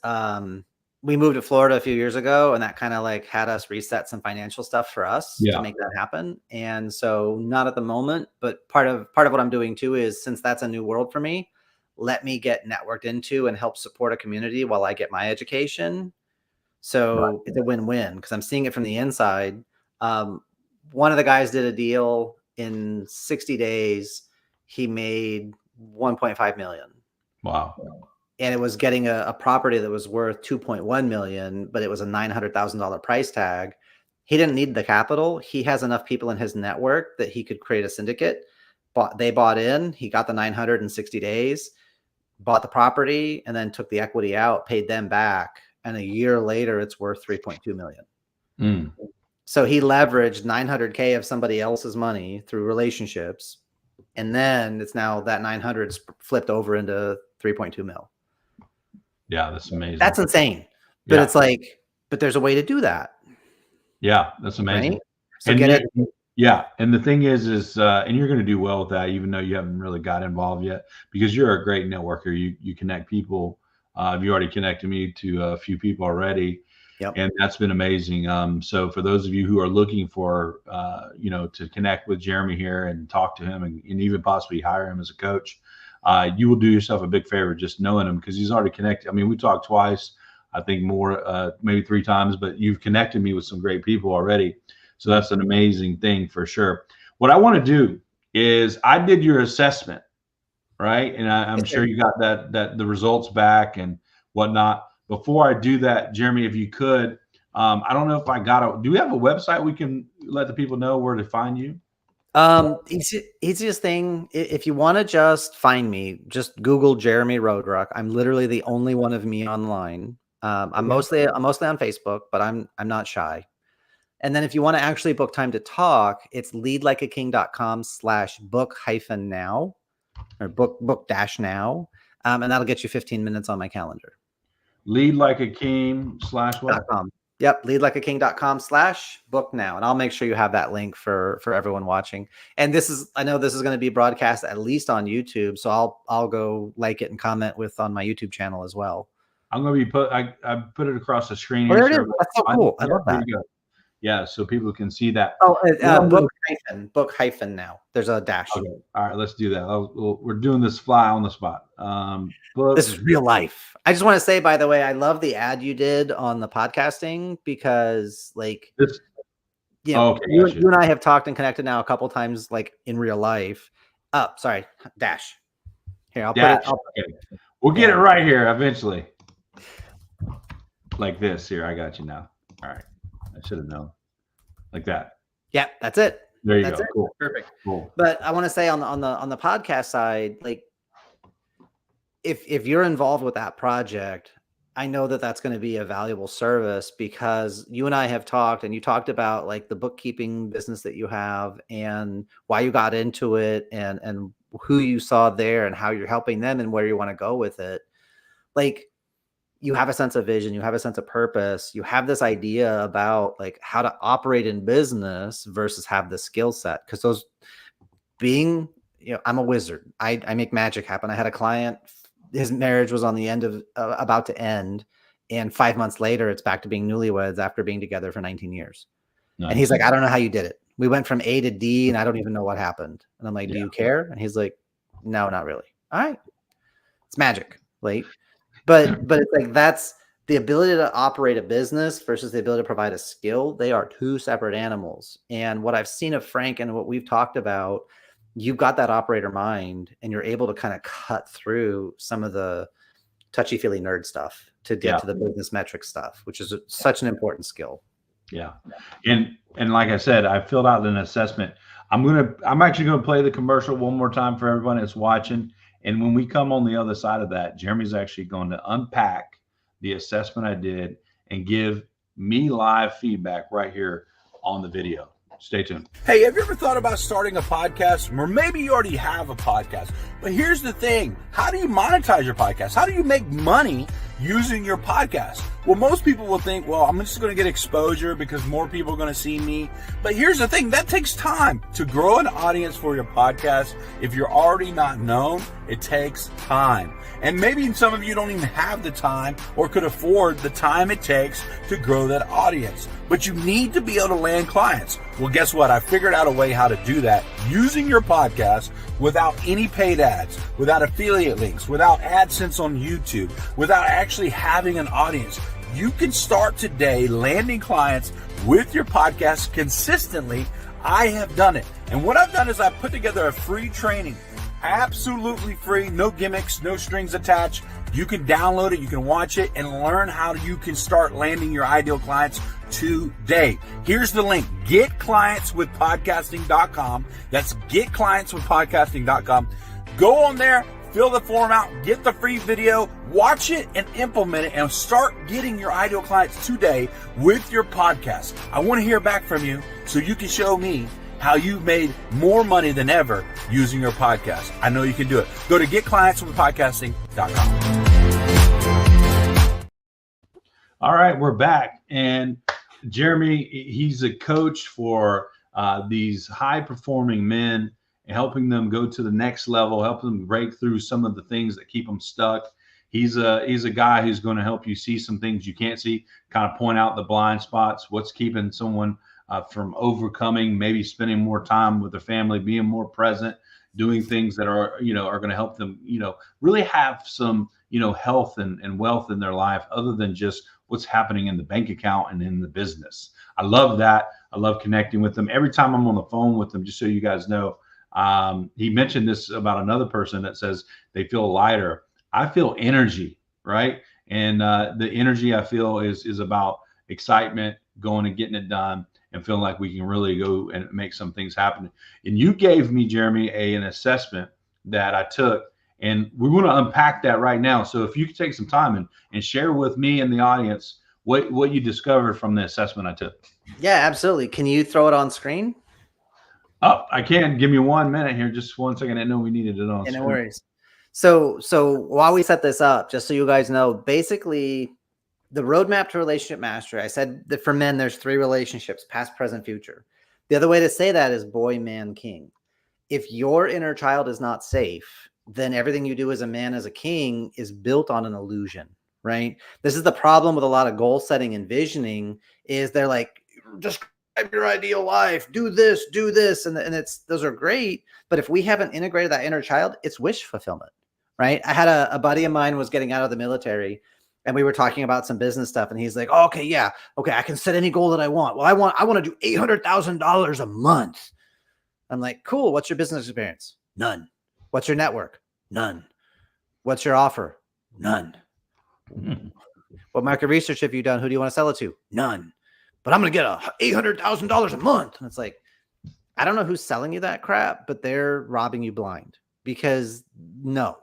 B: we moved to Florida a few years ago, and that kind of like had us reset some financial stuff for us to make that happen. And so not at the moment, but part of what I'm doing too is, since that's a new world for me, let me get networked into and help support a community while I get my education. So it's a win-win, because I'm seeing it from the inside. One of the guys did a deal in 60 days. He made 1.5 million.
A: Wow.
B: And it was getting a property that was worth 2.1 million, but it was a $900,000 price tag. He didn't need the capital. He has enough people in his network that he could create a syndicate. They bought in, he got the 900 in 60 days, bought the property, and then took the equity out, paid them back. And a year later, it's worth 3.2 million.
A: Mm.
B: So he leveraged 900K of somebody else's money through relationships. And then it's now that 900 flipped over into 3.2 mil.
A: Yeah, that's amazing.
B: That's insane. But it's like, but there's a way to do that.
A: Yeah, that's amazing.
B: Right? So get it.
A: Yeah. And the thing is, and you're going to do well with that, even though you haven't really got involved yet, because you're a great networker. You connect people. You already connected me to a few people already.
B: Yep.
A: And that's been amazing. So for those of you who are looking for, to connect with Jeremy here and talk to him and even possibly hire him as a coach, you will do yourself a big favor just knowing him, because he's already connected. I mean, we talked twice, I think more, maybe 3 times, but you've connected me with some great people already. So that's an amazing thing for sure. What I want to do is, I did your assessment, right? And I'm sure you got that the results back and whatnot. Before I do that, Jeremy, if you could, I don't know if I got do we have a website we can let the people know where to find you?
B: Easiest thing, if you want to just find me, just Google Jeremy Roadruck. I'm literally the only one of me online. I'm mostly on Facebook, but I'm not shy. And then if you want to actually book time to talk, it's leadlikeaking.com/book-now or book-now. And that'll get you 15 minutes on my calendar.
A: Leadlikeaking/ what?
B: Yep. leadlikeaking.com/book-now. And I'll make sure you have that link for everyone watching. And I know this is going to be broadcast at least on YouTube. So I'll go like it and comment on my YouTube channel as well.
A: I'm going to I put it across the screen.
B: There it is. That's so cool. I love that.
A: Yeah, so people can see that.
B: book-now. There's a dash.
A: Okay. All right, let's do that. We're doing this fly on the spot.
B: This is real life. I just want to say, by the way, I love the ad you did on the podcasting, because you and I have talked and connected now a couple times, like in real life. Sorry, dash. Here, I'll put it.
A: Okay. We'll get it right here eventually. Like this. Here, I got you now. All right. I should have known. Like that.
B: Yeah, that's it.
A: There you go. Cool.
B: Perfect.
A: Cool.
B: But I want to say on the podcast side, like, if you're involved with that project, I know that's going to be a valuable service, because you and I have talked, and you talked about like the bookkeeping business that you have and why you got into it, and who you saw there and how you're helping them and where you want to go with it. Like, you have a sense of vision, you have a sense of purpose, you have this idea about like how to operate in business versus have the skill set. Because those being, I'm a wizard. I make magic happen. I had a client, his marriage was on the end of about to end, and 5 months later, it's back to being newlyweds after being together for 19 years. Nice. And he's like, I don't know how you did it. We went from A to D, and I don't even know what happened. And I'm like, do you care? And he's like, no, not really. All right. It's magic. Like, but it's like, that's the ability to operate a business versus the ability to provide a skill. They are two separate animals. And what I've seen of Frank and what we've talked about, you've got that operator mind and you're able to kind of cut through some of the touchy-feely nerd stuff to get to the business metric stuff, which is such an important skill.
A: Yeah. And like I said, I filled out an assessment. I'm actually gonna play the commercial one more time for everyone that's watching. And when we come on the other side of that, Jeremy's actually going to unpack the assessment I did and give me live feedback right here on the video. Stay tuned.
C: Hey, have you ever thought about starting a podcast? Or maybe you already have a podcast. But here's the thing. How do you monetize your podcast? How do you make money using your podcast? Well, most people will think, well, I'm just going to get exposure because more people are going to see me. But here's the thing. That takes time to grow an audience for your podcast. If you're already not known, it takes time. And maybe some of you don't even have the time or could afford the time it takes to grow that audience. But you need to be able to land clients. Well, guess what? I figured out a way how to do that using your podcast without any paid ads, without affiliate links, without AdSense on YouTube, without actually having an audience. You can start today landing clients with your podcast consistently. I have done it. And what I've done is I've put together a free training, absolutely free, no gimmicks, no strings attached. You can download it, you can watch it, and learn how you can start landing your ideal clients today. Here's the link, getclientswithpodcasting.com. That's getclientswithpodcasting.com. Go on there, fill the form out, get the free video, watch it and implement it, and start getting your ideal clients today with your podcast. I want to hear back from you so you can show me how you've made more money than ever using your podcast. I know you can do it. Go to getclientswithpodcasting.com.
A: All right, we're back. And Jeremy, he's a coach for these high-performing men, helping them go to the next level, helping them break through some of the things that keep them stuck. He's a guy who's going to help you see some things you can't see, kind of point out the blind spots, what's keeping someone from overcoming, maybe spending more time with their family, being more present, doing things that are going to help them, really have some, health and wealth in their life other than just what's happening in the bank account and in the business. I love that. I love connecting with them. Every time I'm on the phone with them, just so you guys know, he mentioned this about another person that says they feel lighter. I feel energy, right? And the energy I feel is about excitement, going and getting it done, and feeling like we can really go and make some things happen. And you gave me, Jeremy, an assessment that I took, and we want to unpack that right now. So if you could take some time and share with me and the audience what you discovered from the assessment I took.
B: Yeah, absolutely. Can you throw it on screen?
A: Oh, I can. Give me 1 minute here. Just 1 second. I know we needed it on screen.
B: No worries. So while we set this up, just so you guys know, basically the roadmap to relationship mastery, I said that for men, there's 3 relationships, past, present, future. The other way to say that is boy, man, king. If your inner child is not safe, then everything you do as a man, as a king, is built on an illusion, right? This is the problem with a lot of goal setting and visioning is they're like, describe your ideal life, do this, and those are great. But if we haven't integrated that inner child, it's wish fulfillment, right? I had a buddy of mine was getting out of the military, and we were talking about some business stuff, and he's like, oh, okay, I can set any goal that I want. Well, I want to do $800,000 a month. I'm like, cool. What's your business experience? None. What's your network? None. What's your offer? None. What market research have you done? Who do you want to sell it to? None. But I'm going to get $800,000 a month. And it's like, I don't know who's selling you that crap, but they're robbing you blind because no.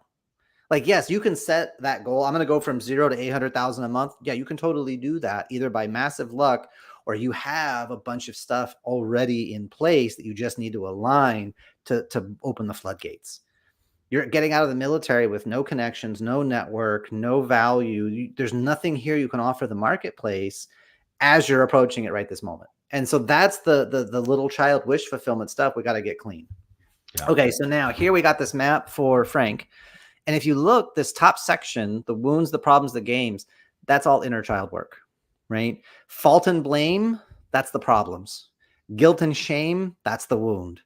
B: Like, yes, you can set that goal. I'm going to go from 0 to 800,000 a month. Yeah, you can totally do that either by massive luck or you have a bunch of stuff already in place that you just need to align to open the floodgates. You're getting out of the military with no connections, no network, no value. There's nothing here you can offer the marketplace as you're approaching it right this moment. And so that's the little child wish fulfillment stuff we got to get clean. Yeah. Okay, so now here we got this map for Frank. And if you look, this top section, the wounds, the problems, the games, that's all inner child work, right? Fault and blame, that's the problems. Guilt and shame, that's the wound.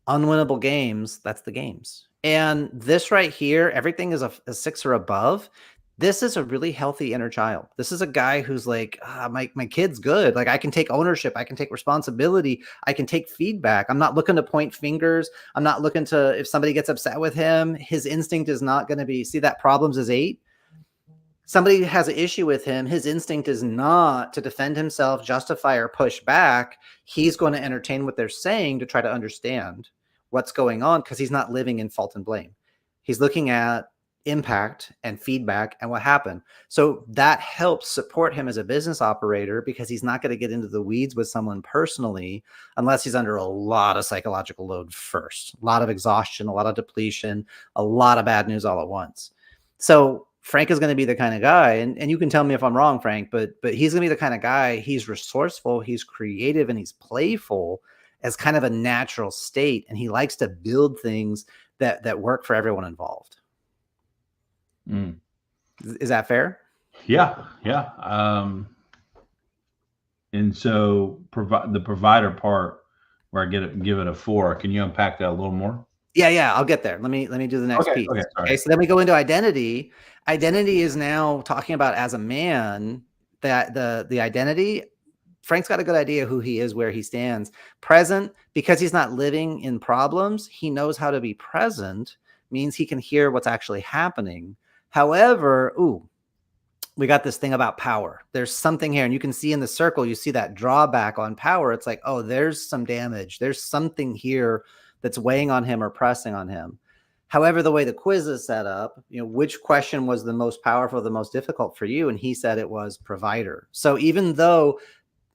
B: Unwinnable games, that's the games. And this right here, everything is a 6 or above. This is a really healthy inner child. This is a guy who's like, my kid's good. Like I can take ownership. I can take responsibility. I can take feedback. I'm not looking to point fingers. I'm not looking to, if somebody gets upset with him, his instinct is not going to be, see that problems is 8. Somebody has an issue with him. His instinct is not to defend himself, justify, or push back. He's going to entertain what they're saying to try to understand what's going on, because he's not living in fault and blame. He's looking at impact and feedback and what happened. So that helps support him as a business operator, because he's not going to get into the weeds with someone personally unless he's under a lot of psychological load first, a lot of exhaustion, a lot of depletion, a lot of bad news all at once. So Frank is going to be the kind of guy, and you can tell me if I'm wrong, Frank, but he's going to be the kind of guy, he's resourceful, he's creative, and he's playful as kind of a natural state. And he likes to build things that work for everyone involved. Is that fair?
A: Yeah. And so the provider part, where I give it a 4. Can you unpack that a little more?
B: Yeah, I'll get there. Let me do the next piece. Okay, so then we go into identity. Identity is now talking about, as a man, that the identity, Frank's got a good idea who he is, where he stands. Present, because he's not living in problems, he knows how to be present, means he can hear what's actually happening. However, we got this thing about power. There's something here, and you can see in the circle, you see that drawback on power. It's like, oh, there's some damage. There's something here that's weighing on him or pressing on him. However, the way the quiz is set up, which question was the most powerful, the most difficult for you? And he said it was provider. So even though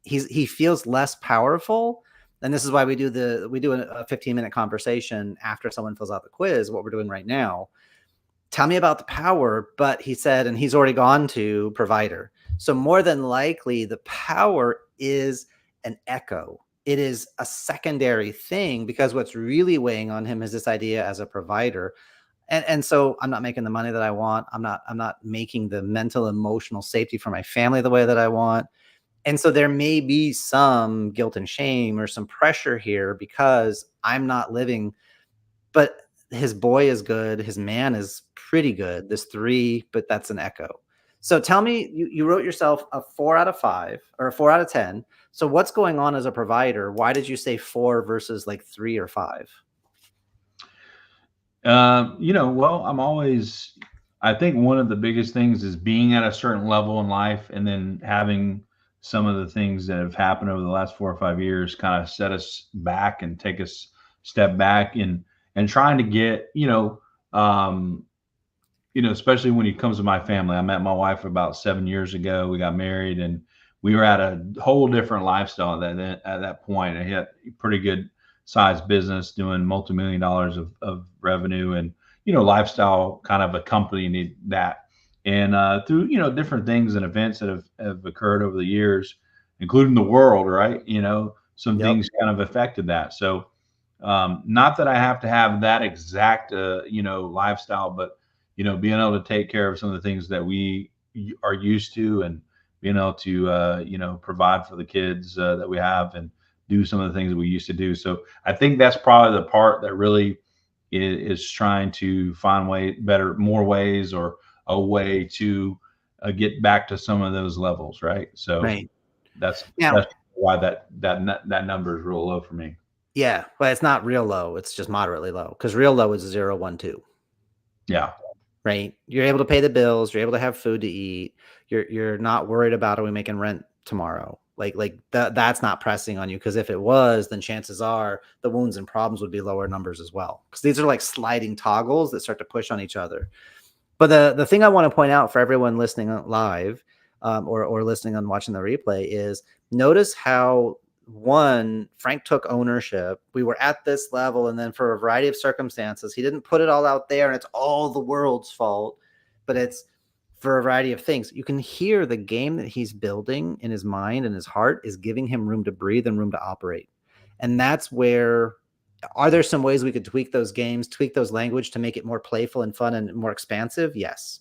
B: he feels less powerful, and this is why we do a 15-minute conversation after someone fills out the quiz, what we're doing right now. Tell me about the power, but he said, and he's already gone to provider. So more than likely, the power is an echo. It is a secondary thing, because what's really weighing on him is this idea as a provider. And so I'm not making the money that I want. I'm not making the mental, emotional safety for my family the way that I want. And so there may be some guilt and shame or some pressure here, because I'm not living, but his boy is good. His man is pretty good. This 3, but that's an echo. So tell me, you wrote yourself a 4 out of 5 or a 4 out of 10. So what's going on as a provider? Why did you say 4 versus like 3 or 5?
A: Well, I think one of the biggest things is being at a certain level in life, and then having some of the things that have happened over the last 4 or 5 years kind of set us back and take us step back and trying to get, especially when it comes to my family. I met my wife about 7 years ago. We got married, and we were at a whole different lifestyle at that point. I had a pretty good sized business doing multi-million dollars of revenue, and, lifestyle kind of accompanied that. And through, different things and events that have occurred over the years, including the world, right? Some things kind of affected that. So not that I have to have that exact, lifestyle, but, being able to take care of some of the things that we are used to, and being able to, provide for the kids that we have, and do some of the things that we used to do. So I think that's probably the part that really is trying to find more ways, or a way to get back to some of those levels. Right. So that's why that number is real low for me.
B: Yeah. But it's not real low. It's just moderately low, because real low is 0, 1, 2.
A: Yeah.
B: Right. You're able to pay the bills. You're able to have food to eat. You're not worried about, are we making rent tomorrow? Like that's not pressing on you, because if it was, then chances are the wounds and problems would be lower numbers as well, because these are like sliding toggles that start to push on each other. But the thing I want to point out for everyone listening live, or listening and watching the replay, is notice how, one, Frank took ownership. We were at this level, and then for a variety of circumstances, he didn't put it all out there and it's all the world's fault, but it's for a variety of things. You can hear the game that he's building in his mind and his heart is giving him room to breathe and room to operate. And that's where, are there some ways we could tweak those games, tweak those language to make it more playful and fun and more expansive? Yes.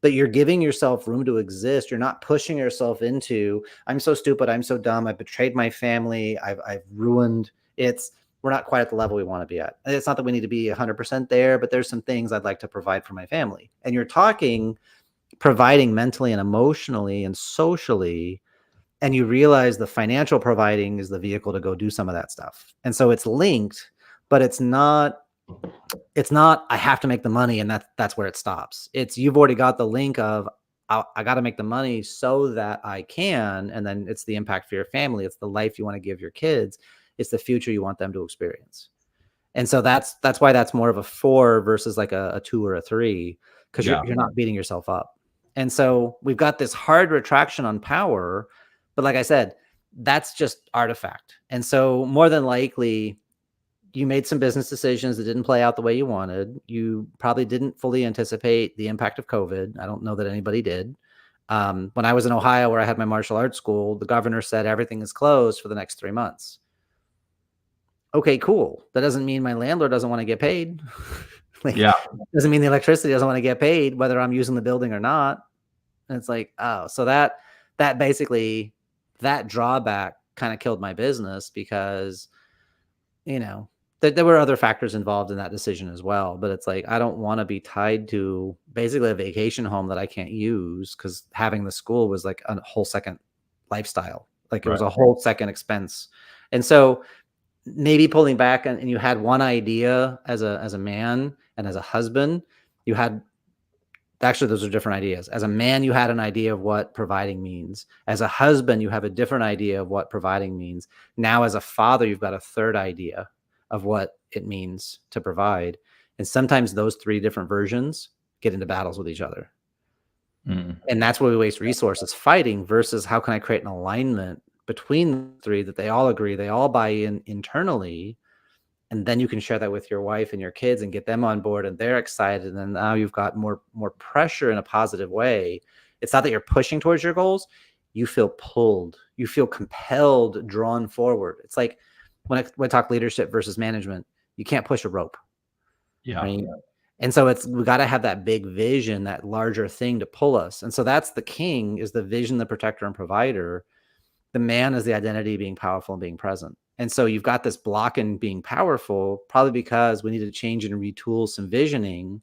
B: But you're giving yourself room to exist. You're not pushing yourself into, I'm so stupid, I'm so dumb, I've betrayed my family, I've ruined. We're not quite at the level we want to be at. And it's not that we need to be 100% there, but there's some things I'd like to provide for my family. And you're talking providing mentally and emotionally and socially, and you realize the financial providing is the vehicle to go do some of that stuff. And so it's linked, but it's not I have to make the money and that's where it stops. It's you've already got the link of I got to make the money so that I can, and then it's the impact for your family. It's the life you want to give your kids. It's the future you want them to experience. And so that's why that's more of a 4 versus like a 2 or a 3, because you're not beating yourself up. And so we've got this hard retraction on power, but like I said, that's just artifact. And so more than likely, you made some business decisions that didn't play out the way you wanted. You probably didn't fully anticipate the impact of COVID. I don't know that anybody did. When I was in Ohio, where I had my martial arts school, the governor said everything is closed for the next 3 months. Okay, cool. That doesn't mean my landlord doesn't want to get paid. Doesn't mean the electricity doesn't want to get paid, whether I'm using the building or not. And it's like, oh, so that basically, that drawback kind of killed my business because, there were other factors involved in that decision as well. But it's like, I don't want to be tied to basically a vacation home that I can't use, because having the school was like a whole second lifestyle. Like it was a whole second expense. And so maybe pulling back, and you had one idea as a man and as a husband, you had, actually, those are different ideas. As a man, you had an idea of what providing means. As a husband, you have a different idea of what providing means. Now, as a father, you've got a third idea of what it means to provide. And sometimes those 3 different versions get into battles with each other. And that's where we waste resources fighting, versus how can I create an alignment between the 3 that they all agree, they all buy in internally. And then you can share that with your wife and your kids and get them on board, and they're excited. And then now you've got more pressure in a positive way. It's not that you're pushing towards your goals. You feel pulled, you feel compelled, drawn forward. It's like when I talk leadership versus management, you can't push a rope.
A: Yeah.
B: Right? And so we got to have that big vision, that larger thing to pull us. And so that's the king, is the vision, the protector and provider. The man is the identity, being powerful and being present. And so you've got this block in being powerful, probably because we need to change and retool some visioning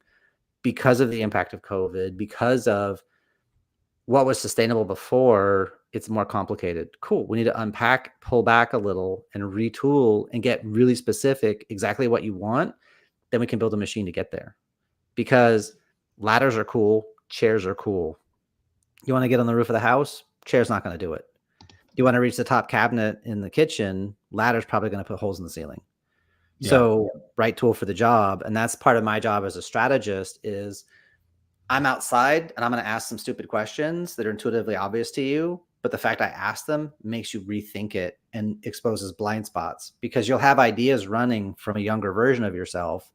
B: because of the impact of COVID, because of what was sustainable before. It's more complicated. Cool. We need to unpack, pull back a little, and retool and get really specific, exactly what you want. Then we can build a machine to get there. Because ladders are cool, chairs are cool. You want to get on the roof of the house? Chair's not going to do it. You want to reach the top cabinet in the kitchen, ladder's probably going to put holes in the ceiling. Yeah. So right tool for the job. And that's part of my job as a strategist is I'm outside and I'm going to ask some stupid questions that are intuitively obvious to you. But the fact I ask them makes you rethink it and exposes blind spots, because you'll have ideas running from a younger version of yourself,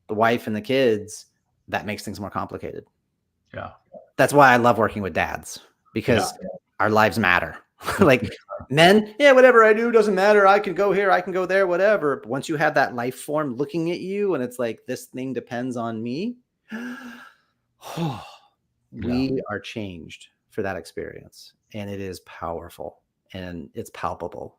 B: the wife and the kids. That makes things more complicated.
A: Yeah.
B: That's why I love working with dads, because our lives matter. Like men, whatever I do doesn't matter. I can go here, I can go there, whatever. But once you have that life form looking at you and it's like, this thing depends on me, we are changed for that experience. And it is powerful and it's palpable.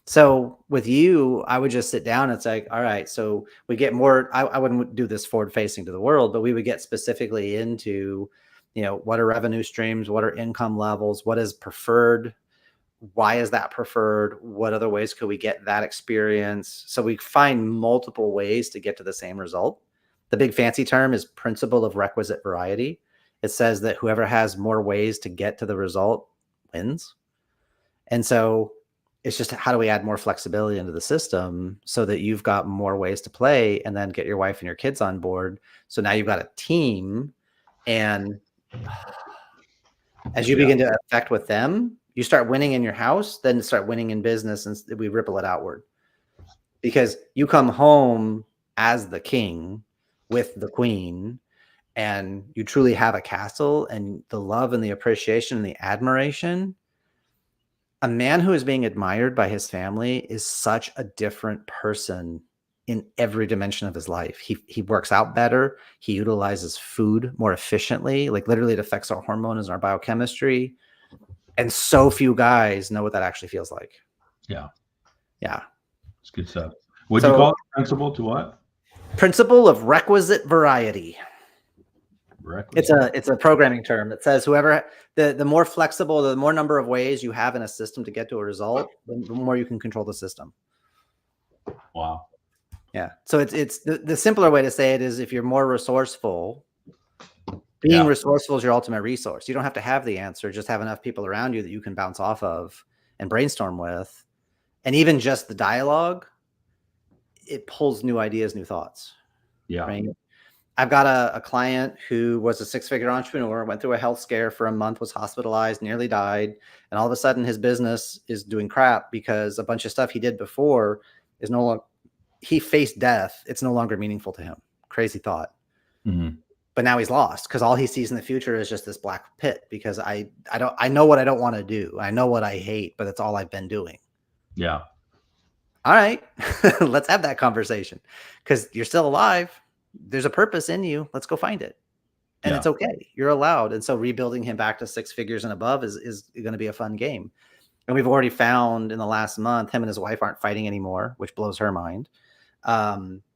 B: So with you, I would just sit down and it's like, all right, so we get more, I wouldn't do this forward facing to the world, but we would get specifically into, what are revenue streams? What are income levels? What is preferred? Why is that preferred? What other ways could we get that experience? So we find multiple ways to get to the same result. The big fancy term is principle of requisite variety. It says that whoever has more ways to get to the result wins. And so it's just, how do we add more flexibility into the system so that you've got more ways to play, and then get your wife and your kids on board. So now you've got a team, and as you begin to affect with them, you start winning in your house, then start winning in business, and we ripple it outward. Because you come home as the king with the queen, and you truly have a castle, and the love and the appreciation and the admiration. A man who is being admired by his family is such a different person in every dimension of his life. He works out better. He utilizes food more efficiently. Like literally it affects our hormones and our biochemistry. And so few guys know what that actually feels like.
A: Yeah.
B: Yeah.
A: It's good stuff. What'd you call it? Principle to what?
B: Principle of requisite variety. It's a programming term that says whoever the more flexible, the more number of ways you have in a system to get to a result, the more you can control the system.
A: Wow.
B: Yeah. So it's the simpler way to say it is if you're more resourceful, being resourceful is your ultimate resource. You don't have to have the answer, just have enough people around you that you can bounce off of and brainstorm with. And even just the dialogue, it pulls new ideas, new thoughts.
A: Yeah.
B: Right. I've got a client who was a 6-figure entrepreneur, went through a health scare for a month, was hospitalized, nearly died. And all of a sudden his business is doing crap because a bunch of stuff he did before is no longer, he faced death. It's no longer meaningful to him. Crazy thought.
A: Mm-hmm.
B: But now he's lost because all he sees in the future is just this black pit because I know what I don't want to do. I know what I hate, but that's all I've been doing.
A: Yeah.
B: All right, let's have that conversation because you're still alive. There's a purpose in you. Let's go find it. And it's okay. You're allowed. And so rebuilding him back to 6 figures and above is going to be a fun game. And we've already found in the last month, him and his wife aren't fighting anymore, which blows her mind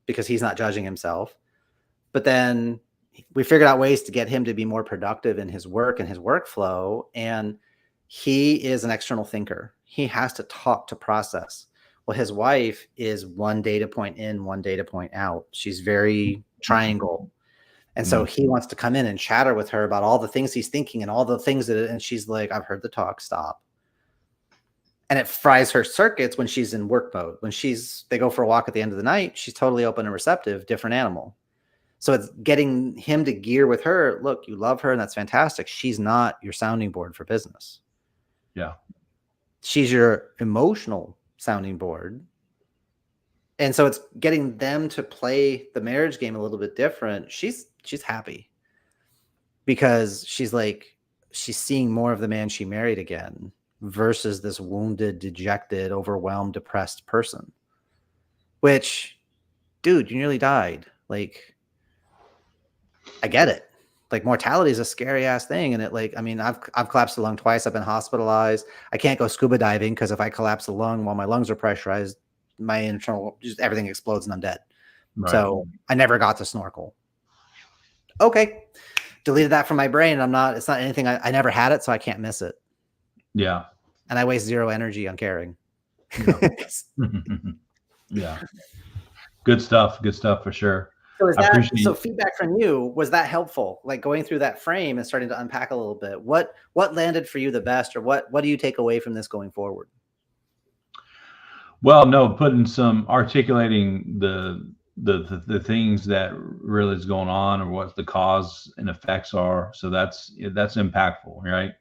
B: because he's not judging himself. But then we figured out ways to get him to be more productive in his work and his workflow. And he is an external thinker. He has to talk to process. Well, his wife is one data point in, one data point out. She's very triangle. And so he wants to come in and chatter with her about all the things he's thinking and all the things that, and she's like, I've heard the talk, stop. And it fries her circuits when she's in work mode. When they go for a walk at the end of the night, she's totally open and receptive, different animal. So it's getting him to gear with her. Look, you love her and that's fantastic. She's not your sounding board for business.
A: Yeah.
B: She's your emotional sounding board. And so it's getting them to play the marriage game a little bit different. She's happy because she's seeing more of the man she married again versus this wounded, dejected, overwhelmed, depressed person, which, dude, you nearly died. Like, I get it. Like, mortality is a scary ass thing. And I've collapsed a lung twice. I've been hospitalized. I can't go scuba diving because if I collapse a lung while my lungs are pressurized, my internal, just everything explodes and I'm dead. Right. So I never got to snorkel. Okay. Deleted that from my brain. It's not anything. I never had it, so I can't miss it. Yeah. And I waste zero energy on caring.
A: Yeah. Yeah. Good stuff. Good stuff for sure.
B: So feedback from you, was that helpful? Like going through that frame and starting to unpack a little bit, what landed for you the best, or what do you take away from this going forward?
A: Well, no, articulating the things that really is going on or what the cause and effects are. So that's impactful, right?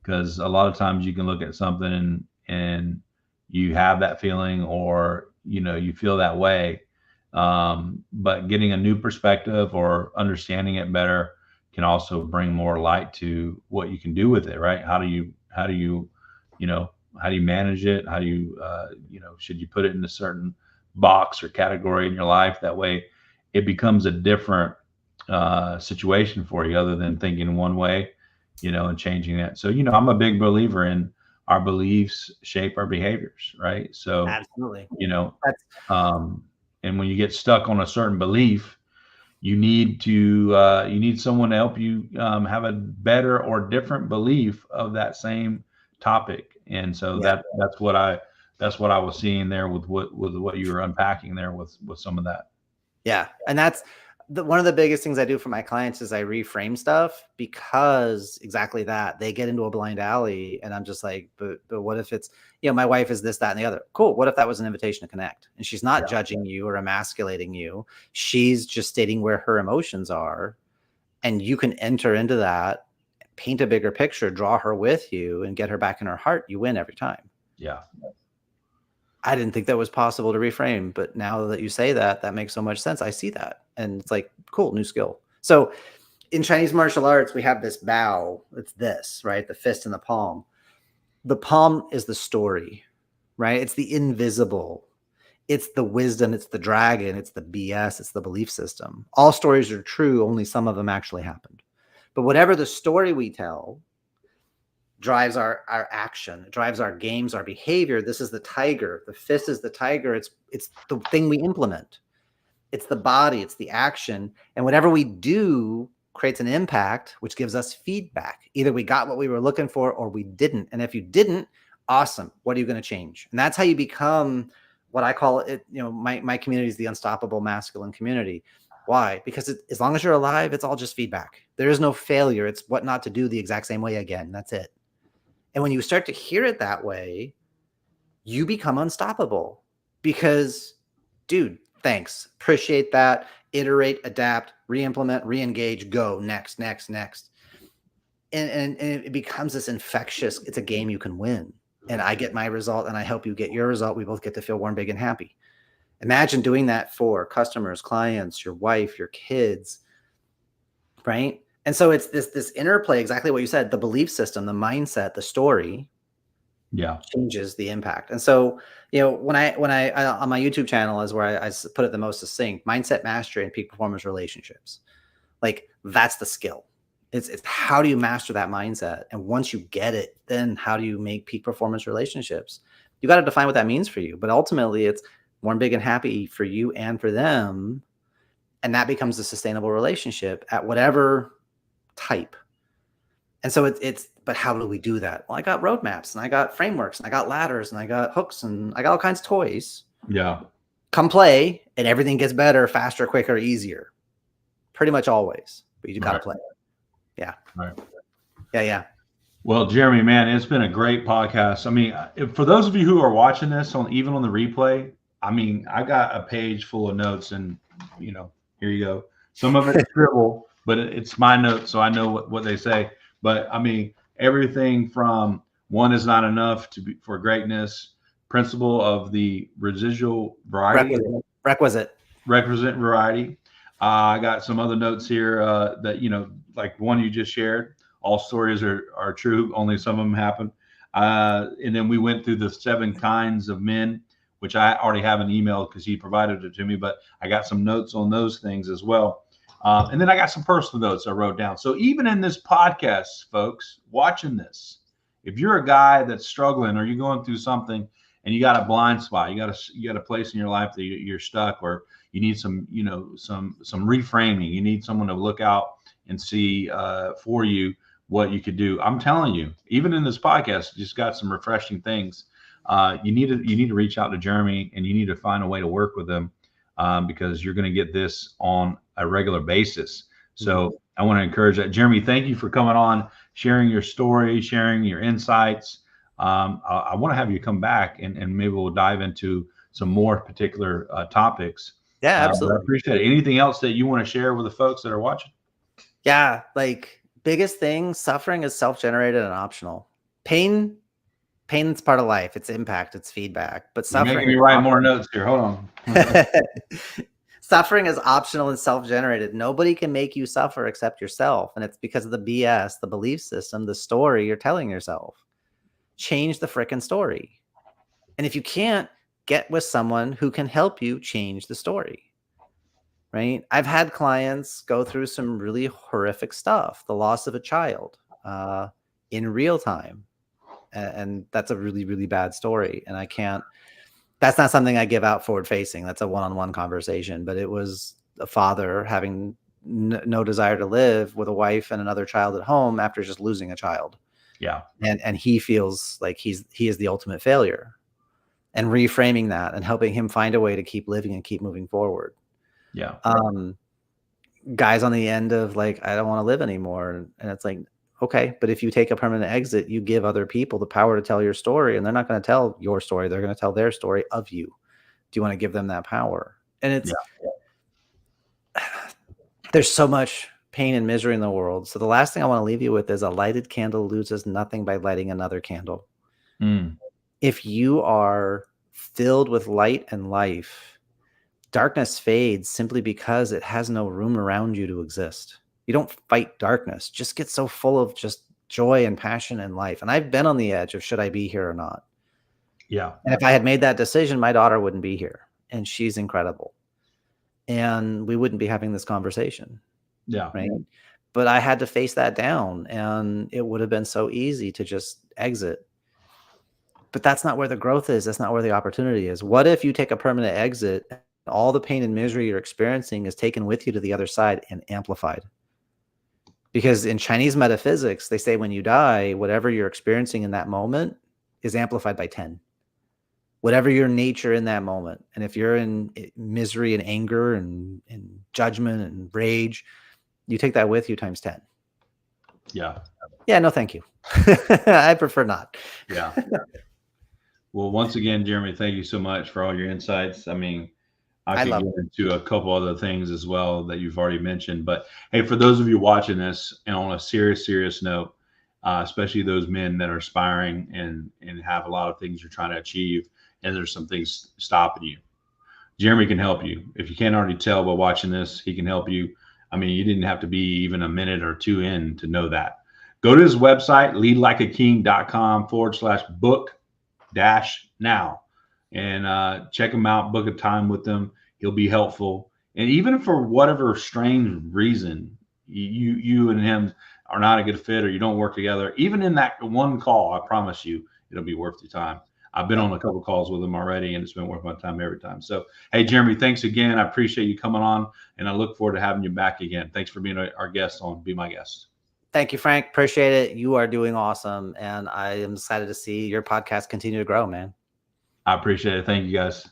A: Because a lot of times you can look at something and you have that feeling or, you feel that way. But getting a new perspective or understanding it better can also bring more light to what you can do with it, right? How do you manage it? How do you, should you put it in a certain box or category in your life? That way it becomes a different situation for you other than thinking one way, and changing it. So, I'm a big believer in our beliefs shape our behaviors, right? So,
B: absolutely.
A: And when you get stuck on a certain belief, you need someone to help you have a better or different belief of that same topic. And so that's what I was seeing there with what you were unpacking there with some of that. Yeah.
B: And that's one of the biggest things I do for my clients is I reframe stuff because exactly that they get into a blind alley and I'm just like, but what if it's, my wife is this, that, and the other. Cool. What if that was an invitation to connect and she's not judging you or emasculating you. She's just stating where her emotions are and you can enter into that, paint a bigger picture, draw her with you and get her back in her heart. You win every time.
A: Yeah.
B: I didn't think that was possible to reframe, but now that you say that makes so much sense. I see that. And it's like, cool, new skill. So in Chinese martial arts, we have this bow. It's this, right? The fist and the palm. The palm is the story, right? It's the invisible. It's the wisdom. It's the dragon. It's the BS. It's the belief system. All stories are true. Only some of them actually happened. But whatever the story we tell drives our action, drives our games, our behavior. This is the tiger. The fist is the tiger. It's the thing we implement. It's the body. It's the action. And whatever we do creates an impact, which gives us feedback. Either we got what we were looking for or we didn't. And if you didn't, awesome. What are you going to change? And that's how you become what I call it. My community is the unstoppable masculine community. Why? Because as long as you're alive, it's all just feedback. There is no failure. It's what not to do the exact same way again. That's it. And when you start to hear it that way, you become unstoppable because, dude, thanks. Appreciate that. Iterate, adapt, re-implement, re-engage, go next. And it becomes this infectious, it's a game you can win. And I get my result and I help you get your result. We both get to feel warm, big, and happy. Imagine doing that for customers, clients, your wife, your kids, right? And so it's this interplay, exactly what you said, the belief system, the mindset, the story changes the impact. And so, when I on my YouTube channel is where I put it the most succinct: mindset mastery and peak performance relationships. Like, that's the skill. It's how do you master that mindset? And once you get it, then how do you make peak performance relationships? You got to define what that means for you. But ultimately, it's warm, big, and happy for you and for them. And that becomes a sustainable relationship at whatever type. And so but how do we do that? Well, I got roadmaps and I got frameworks and I got ladders and I got hooks and I got all kinds of toys.
A: Yeah.
B: Come play and everything gets better, faster, quicker, easier. Pretty much always. But you got to play. Yeah.
A: Right.
B: Yeah.
A: Well, Jeremy, man, it's been a great podcast. I mean, for those of you who are watching this even on the replay, I mean, I got a page full of notes and, here you go. Some of it's scribble, but it's my notes, so I know what they say. But I mean, everything from one is not enough for greatness, principle of the residual variety,
B: requisite
A: variety. I got some other notes here that, like one you just shared. All stories are true. Only some of them happen. And then we went through the 7 kinds of men, which I already have an email because he provided it to me, but I got some notes on those things as well. And then I got some personal notes I wrote down. So even in this podcast, folks, watching this, if you're a guy that's struggling or you're going through something and you got a blind spot, you got a place in your life that you're stuck, or you need some reframing. You need someone to look out and see for you what you could do. I'm telling you, even in this podcast, just got some refreshing things. You need to reach out to Jeremy and you need to find a way to work with him because you're going to get this on a regular basis. So I want to encourage that. Jeremy, thank you for coming on, sharing your story, sharing your insights. I want to have you come back and maybe we'll dive into some more particular topics.
B: Yeah, absolutely.
A: I appreciate it. Anything else that you want to share with the folks that are watching?
B: Yeah, like biggest thing, suffering is self-generated and optional. Pain's part of life. It's impact, it's feedback. But suffering,
A: you're making me write more notes here. Hold on.
B: Suffering is optional and self-generated. Nobody can make you suffer except yourself. And it's because of the BS, the belief system, the story you're telling yourself. Change the frickin' story. And if you can't, get with someone who can help you change the story. Right? I've had clients go through some really horrific stuff. The loss of a child in real time. And that's a really, really bad story. And that's not something I give out forward facing. That's a one-on-one conversation. But it was a father having no desire to live with a wife and another child at home after just losing a child.
A: Yeah.
B: And he feels like he is the ultimate failure, and reframing that and helping him find a way to keep living and keep moving forward.
A: Yeah.
B: Guys on the end of like, I don't want to live anymore. And it's like, okay, but if you take a permanent exit, you give other people the power to tell your story, and they're not going to tell your story. They're going to tell their story of you. Do you want to give them that power? And there's so much pain and misery in the world. So the last thing I want to leave you with is a lighted candle loses nothing by lighting another candle. If you are filled with light and life, darkness fades simply because it has no room around you to exist. You don't fight darkness. Just get so full of just joy and passion and life. And I've been on the edge of should I be here or not?
A: Yeah.
B: And if I had made that decision, my daughter wouldn't be here. And she's incredible. And we wouldn't be having this conversation.
A: Yeah.
B: Right. But I had to face that down, and it would have been so easy to just exit. But that's not where the growth is. That's not where the opportunity is. What if you take a permanent exit, and all the pain and misery you're experiencing is taken with you to the other side and amplified? Because in Chinese metaphysics, they say when you die, whatever you're experiencing in that moment is amplified by 10. Whatever your nature in that moment. And if you're in misery and anger and judgment and rage, you take that with you times 10.
A: Yeah.
B: Yeah, no, thank you. I prefer not.
A: Yeah. Well, once again, Jeremy, thank you so much for all your insights. I mean, I could get into a couple other things as well that you've already mentioned. But hey, for those of you watching this, and on a serious note, especially those men that are aspiring and have a lot of things you're trying to achieve, and there's some things stopping you, Jeremy can help you. If you can't already tell by watching this, he can help you. I mean, you didn't have to be even a minute or two in to know that. Go to his website, leadlikeaking.com/book-now, and check him out, book a time with him. He'll be helpful. And even for whatever strange reason you and him are not a good fit or you don't work together, even in that one call, I promise you, it'll be worth your time. I've been on a couple calls with him already, and it's been worth my time every time. So, hey, Jeremy, thanks again. I appreciate you coming on, and I look forward to having you back again. Thanks for being our guest on Be My Guest.
B: Thank you, Frank. Appreciate it. You are doing awesome, and I am excited to see your podcast continue to grow, man.
A: I appreciate it. Thank you, guys.